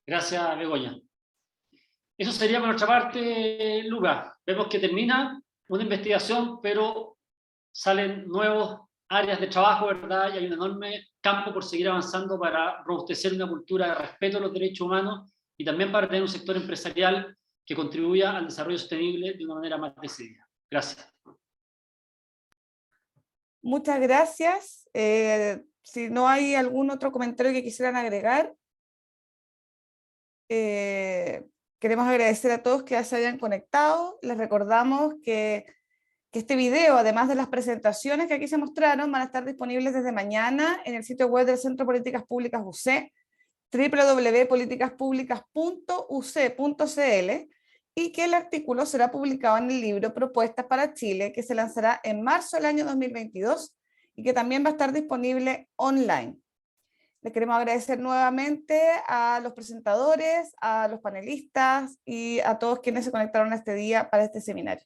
Gracias, Begoña. Eso sería por nuestra parte, Lucas. Vemos que termina una investigación, pero salen nuevas áreas de trabajo, ¿verdad? Y hay un enorme campo por seguir avanzando para robustecer una cultura de respeto a los derechos humanos y también para tener un sector empresarial que contribuya al desarrollo sostenible de una manera más decidida. Gracias. Muchas gracias. Si no hay algún otro comentario que quisieran agregar, queremos agradecer a todos que ya se hayan conectado. Les recordamos que este video, además de las presentaciones que aquí se mostraron, van a estar disponibles desde mañana en el sitio web del Centro de Políticas Públicas UC, www.politicaspublicas.uc.cl, y que el artículo será publicado en el libro Propuestas para Chile, que se lanzará en marzo del año 2022 y que también va a estar disponible online. Les queremos agradecer nuevamente a los presentadores, a los panelistas y a todos quienes se conectaron este día para este seminario.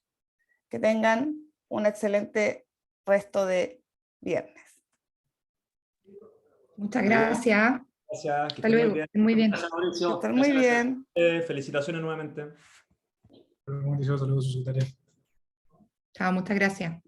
Que tengan un excelente resto de viernes. Muchas gracias. Gracias. Hasta luego. Muy bien. Gracias, Mauricio. Que estén muy bien. Felicitaciones nuevamente. Mauricio, saludos a su secretaria. Chao, muchas gracias.